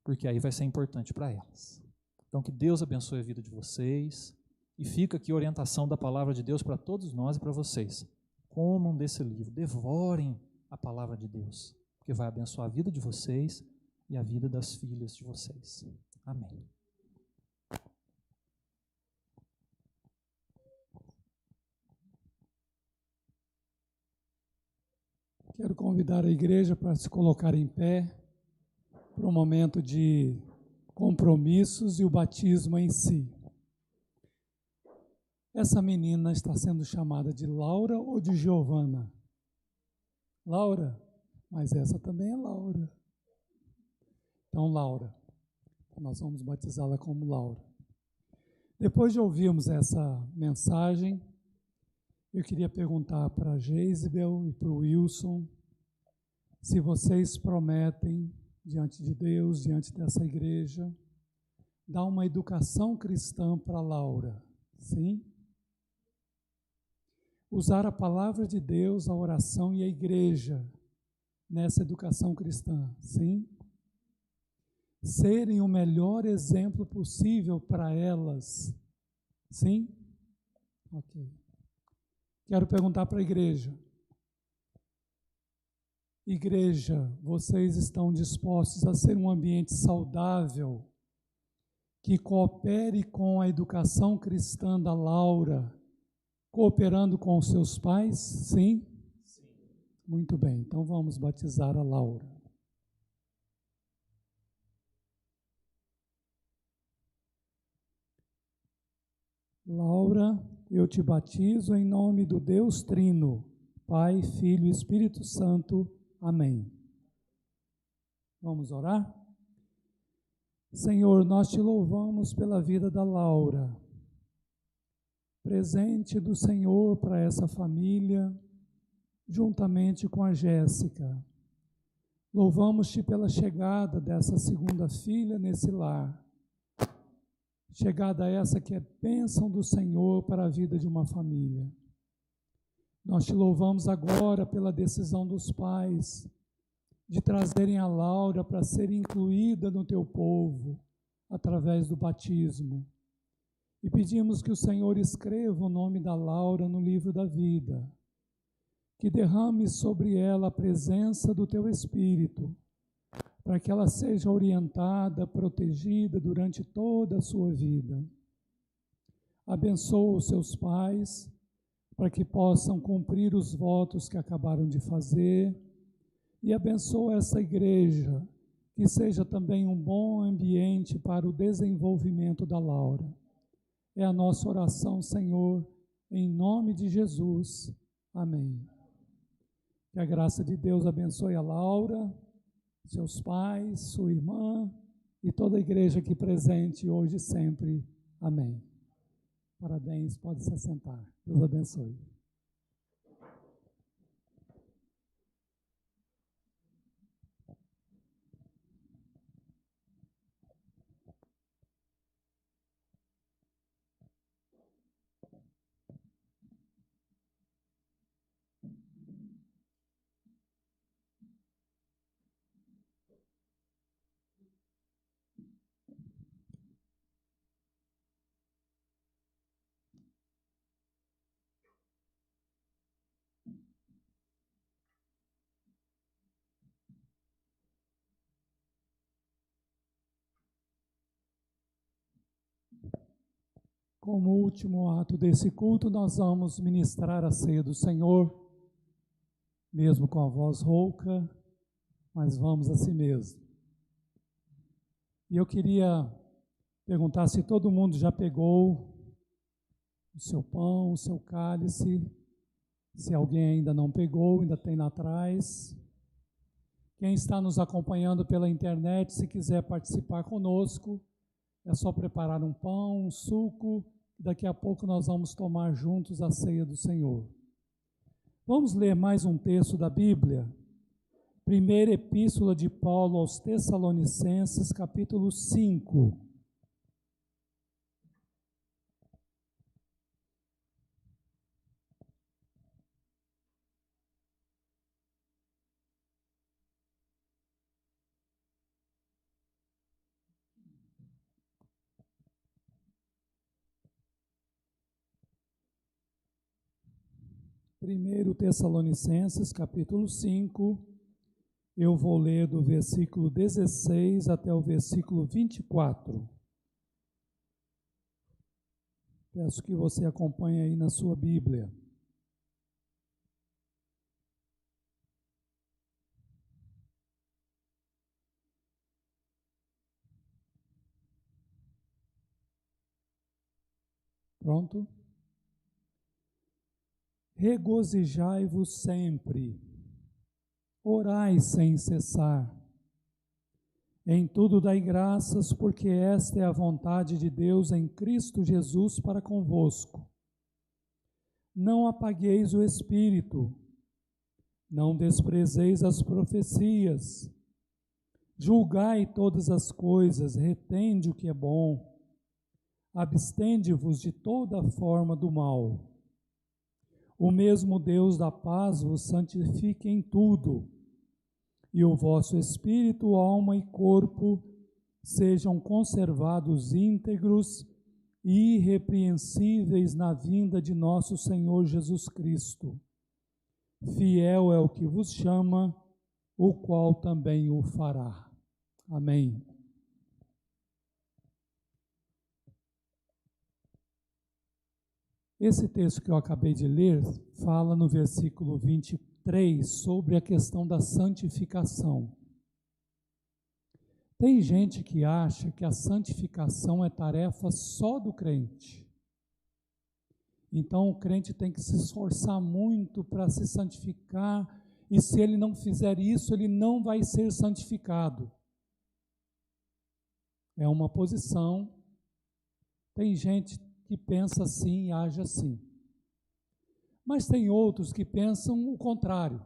porque aí vai ser importante para elas. Então que Deus abençoe a vida de vocês, e fica aqui a orientação da palavra de Deus para todos nós e para vocês. Comam desse livro, devorem a palavra de Deus, porque vai abençoar a vida de vocês e a vida das filhas de vocês. Amém. Quero convidar a igreja para se colocar em pé para um momento de compromissos e o batismo em si. Essa menina está sendo chamada de Laura ou de Giovana? Laura? Mas essa também é Laura. Então, Laura. Nós vamos batizá-la como Laura. Depois de ouvirmos essa mensagem, eu queria perguntar para a Geisebel e para o Wilson se vocês prometem, diante de Deus, diante dessa igreja, dar uma educação cristã para Laura. Sim? Usar a palavra de Deus, a oração e a igreja nessa educação cristã. Sim? Serem o melhor exemplo possível para elas. Sim? Ok. Quero perguntar para a igreja. Igreja, vocês estão dispostos a ser um ambiente saudável que coopere com a educação cristã da Laura, cooperando com os seus pais? Sim? Sim. Muito bem, então vamos batizar a Laura. Laura, eu te batizo em nome do Deus Trino, Pai, Filho e Espírito Santo. Amém. Vamos orar? Senhor, nós te louvamos pela vida da Laura, presente do Senhor para essa família, juntamente com a Jéssica. Louvamos-te pela chegada dessa segunda filha nesse lar. Chegada essa que é bênção do Senhor para a vida de uma família. Nós te louvamos agora pela decisão dos pais de trazerem a Laura para ser incluída no teu povo através do batismo. E pedimos que o Senhor escreva o nome da Laura no livro da vida, que derrame sobre ela a presença do teu Espírito, para que ela seja orientada, protegida durante toda a sua vida. Abençoa os seus pais, para que possam cumprir os votos que acabaram de fazer, e abençoa essa igreja, que seja também um bom ambiente para o desenvolvimento da Laura. É a nossa oração, Senhor, em nome de Jesus. Amém. Que a graça de Deus abençoe a Laura, seus pais, sua irmã e toda a igreja aqui presente hoje e sempre. Amém. Parabéns, pode se assentar. Deus abençoe. Como último ato desse culto, nós vamos ministrar a ceia do Senhor, mesmo com a voz rouca, mas vamos assim mesmo. E eu queria perguntar se todo mundo já pegou o seu pão, o seu cálice, se alguém ainda não pegou, ainda tem lá atrás. Quem está nos acompanhando pela internet, se quiser participar conosco, é só preparar um pão, um suco, daqui a pouco nós vamos tomar juntos a ceia do Senhor. Vamos ler mais um texto da Bíblia? Primeira Epístola de Paulo aos Tessalonicenses, capítulo 5. Primeiro Tessalonicenses, capítulo 5, eu vou ler do versículo 16 até o versículo 24. Peço que você acompanhe aí na sua Bíblia. Pronto? Regozijai-vos sempre, orai sem cessar. Em tudo dai graças, porque esta é a vontade de Deus em Cristo Jesus para convosco. Não apagueis o espírito, não desprezeis as profecias, julgai todas as coisas, retende o que é bom, abstende-vos de toda forma do mal. O mesmo Deus da paz vos santifique em tudo, e o vosso espírito, alma e corpo sejam conservados íntegros e irrepreensíveis na vinda de nosso Senhor Jesus Cristo. Fiel é o que vos chama, o qual também o fará. Amém. Esse texto que eu acabei de ler fala no versículo 23 sobre a questão da santificação. Tem gente que acha que a santificação é tarefa só do crente. Então o crente tem que se esforçar muito para se santificar, e se ele não fizer isso, ele não vai ser santificado. É uma posição. Tem gente que pensa assim e age assim. Mas tem outros que pensam o contrário.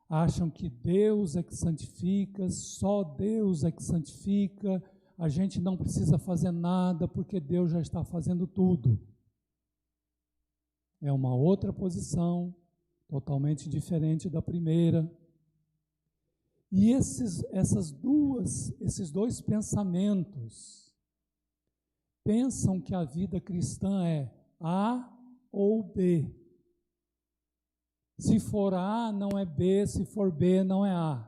Acham que Deus é que santifica, só Deus é que santifica, a gente não precisa fazer nada porque Deus já está fazendo tudo. É uma outra posição, totalmente diferente da primeira. E esses dois pensamentos pensam que a vida cristã é A ou B. Se for A, não é B, se for B, não é A.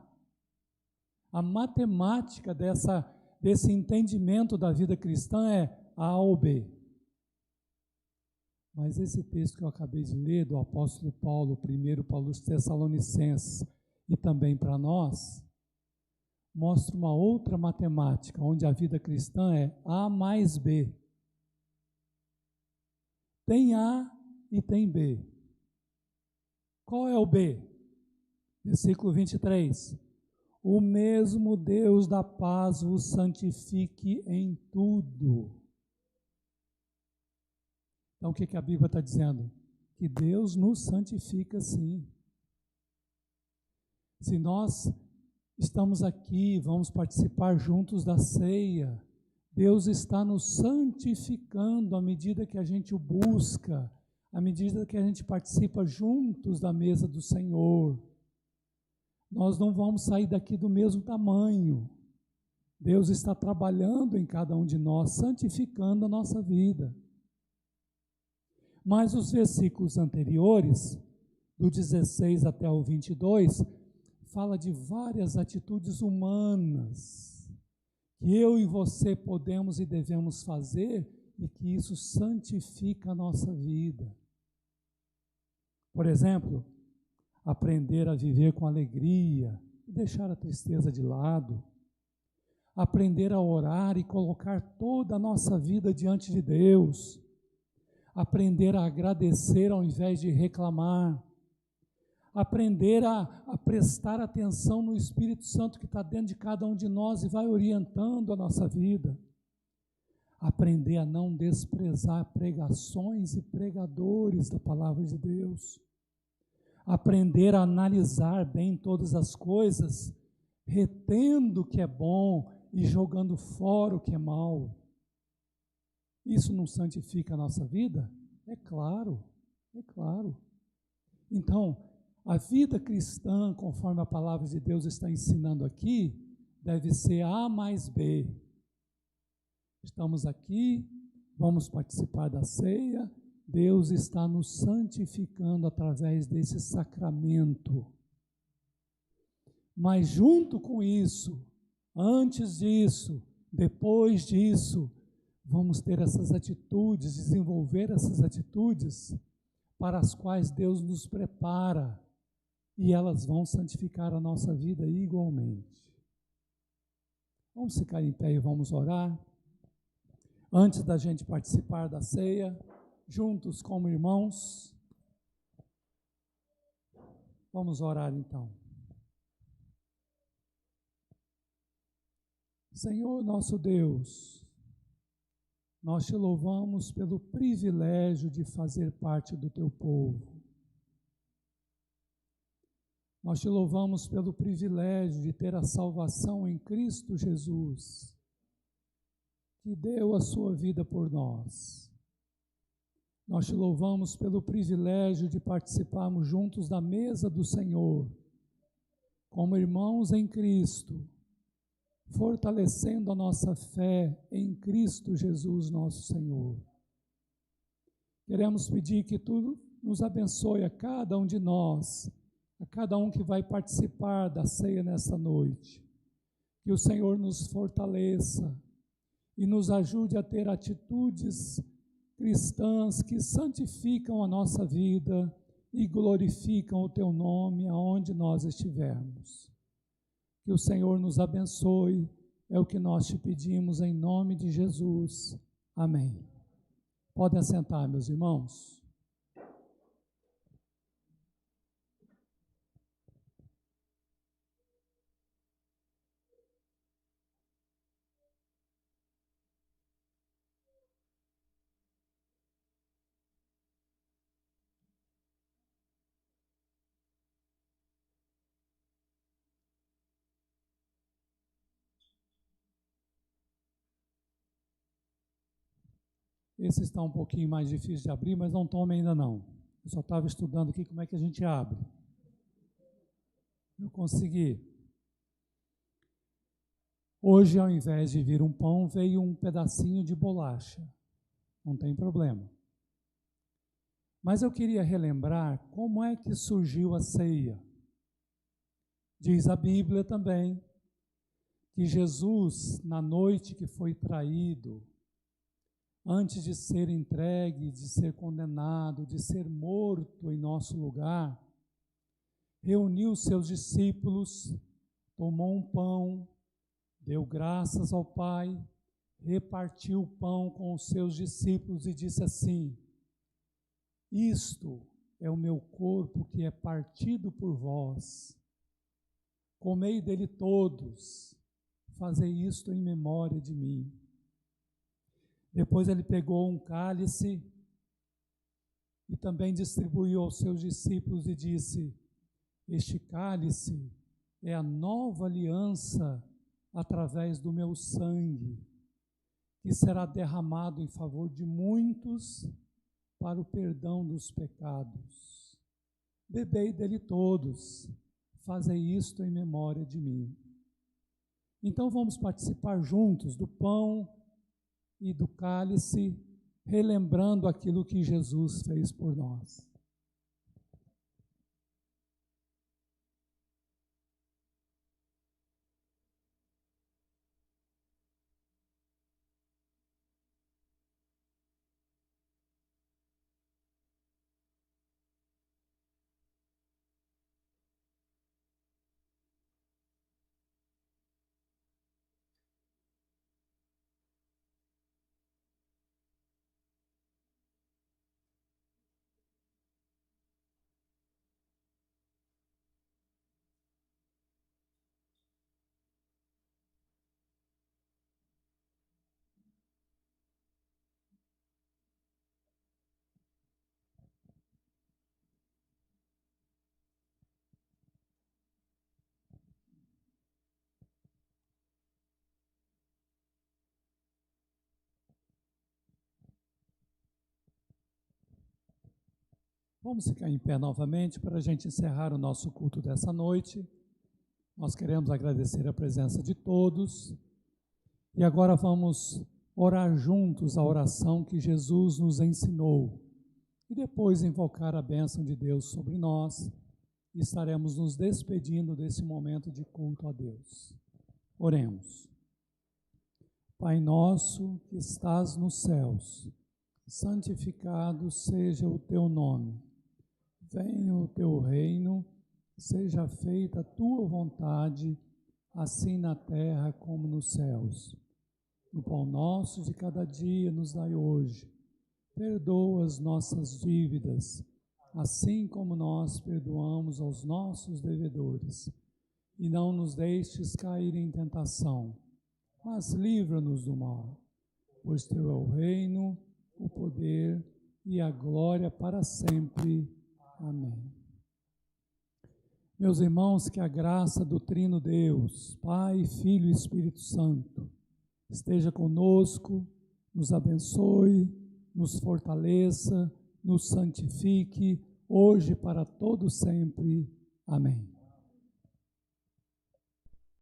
A matemática desse entendimento da vida cristã é A ou B. Mas esse texto que eu acabei de ler, do apóstolo Paulo, primeiro para os Tessalonicenses e também para nós, mostra uma outra matemática, onde a vida cristã é A mais B. Tem A e tem B. Qual é o B? Versículo 23. O mesmo Deus da paz vos santifique em tudo. Então o que a Bíblia está dizendo? Que Deus nos santifica sim. Se nós estamos aqui, vamos participar juntos da ceia, Deus está nos santificando à medida que a gente o busca, à medida que a gente participa juntos da mesa do Senhor. Nós não vamos sair daqui do mesmo tamanho. Deus está trabalhando em cada um de nós, santificando a nossa vida. Mas os versículos anteriores, do 16 até o 22, fala de várias atitudes humanas que eu e você podemos e devemos fazer e que isso santifica a nossa vida. Por exemplo, aprender a viver com alegria e deixar a tristeza de lado. Aprender a orar e colocar toda a nossa vida diante de Deus. Aprender a agradecer ao invés de reclamar. aprender a prestar atenção no Espírito Santo que está dentro de cada um de nós e vai orientando a nossa vida. Aprender a não desprezar pregações e pregadores da palavra de Deus. Aprender a analisar bem todas as coisas, retendo o que é bom e jogando fora o que é mal. Isso não santifica a nossa vida? É claro, é claro. Então, a vida cristã, conforme a palavra de Deus está ensinando aqui, deve ser A mais B. Estamos aqui, vamos participar da ceia, Deus está nos santificando através desse sacramento. Mas junto com isso, antes disso, depois disso, vamos ter essas atitudes, desenvolver essas atitudes para as quais Deus nos prepara e elas vão santificar a nossa vida igualmente. Vamos ficar em pé e vamos orar. Antes da gente participar da ceia, juntos como irmãos, vamos orar então. Senhor nosso Deus, nós te louvamos pelo privilégio de fazer parte do teu povo. Nós te louvamos pelo privilégio de ter a salvação em Cristo Jesus, que deu a sua vida por nós. Nós te louvamos pelo privilégio de participarmos juntos da mesa do Senhor, como irmãos em Cristo, fortalecendo a nossa fé em Cristo Jesus, nosso Senhor. Queremos pedir que tu nos abençoe a cada um de nós, a cada um que vai participar da ceia nesta noite. Que o Senhor nos fortaleça e nos ajude a ter atitudes cristãs que santificam a nossa vida e glorificam o teu nome aonde nós estivermos. Que o Senhor nos abençoe, é o que nós te pedimos em nome de Jesus. Amém. Podem assentar, meus irmãos. Esse está um pouquinho mais difícil de abrir, mas não tome ainda não. Eu só estava estudando aqui como é que a gente abre. Eu consegui. Hoje, ao invés de vir um pão, veio um pedacinho de bolacha. Não tem problema. Mas eu queria relembrar como é que surgiu a ceia. Diz a Bíblia também que Jesus, na noite que foi traído, antes de ser entregue, de ser condenado, de ser morto em nosso lugar, reuniu seus discípulos, tomou um pão, deu graças ao Pai, repartiu o pão com os seus discípulos e disse assim: isto é o meu corpo que é partido por vós. Comei dele todos, fazei isto em memória de mim. Depois ele pegou um cálice e também distribuiu aos seus discípulos e disse: este cálice é a nova aliança através do meu sangue, que será derramado em favor de muitos para o perdão dos pecados. Bebei dele todos, fazei isto em memória de mim. Então vamos participar juntos do pão e do cálice, relembrando aquilo que Jesus fez por nós. Vamos ficar em pé novamente para a gente encerrar o nosso culto dessa noite. Nós queremos agradecer a presença de todos. E agora vamos orar juntos a oração que Jesus nos ensinou. E depois invocar a bênção de Deus sobre nós. E estaremos nos despedindo desse momento de culto a Deus. Oremos. Pai nosso que estás nos céus, santificado seja o teu nome. Venha o teu reino, seja feita a tua vontade, assim na terra como nos céus. O pão nosso de cada dia nos dai hoje. Perdoa as nossas dívidas, assim como nós perdoamos aos nossos devedores. E não nos deixes cair em tentação, mas livra-nos do mal. Pois teu é o reino, o poder e a glória para sempre. Amém. Meus irmãos, que a graça do Trino Deus, Pai, Filho e Espírito Santo, esteja conosco, nos abençoe, nos fortaleça, nos santifique, hoje e para todo sempre. Amém.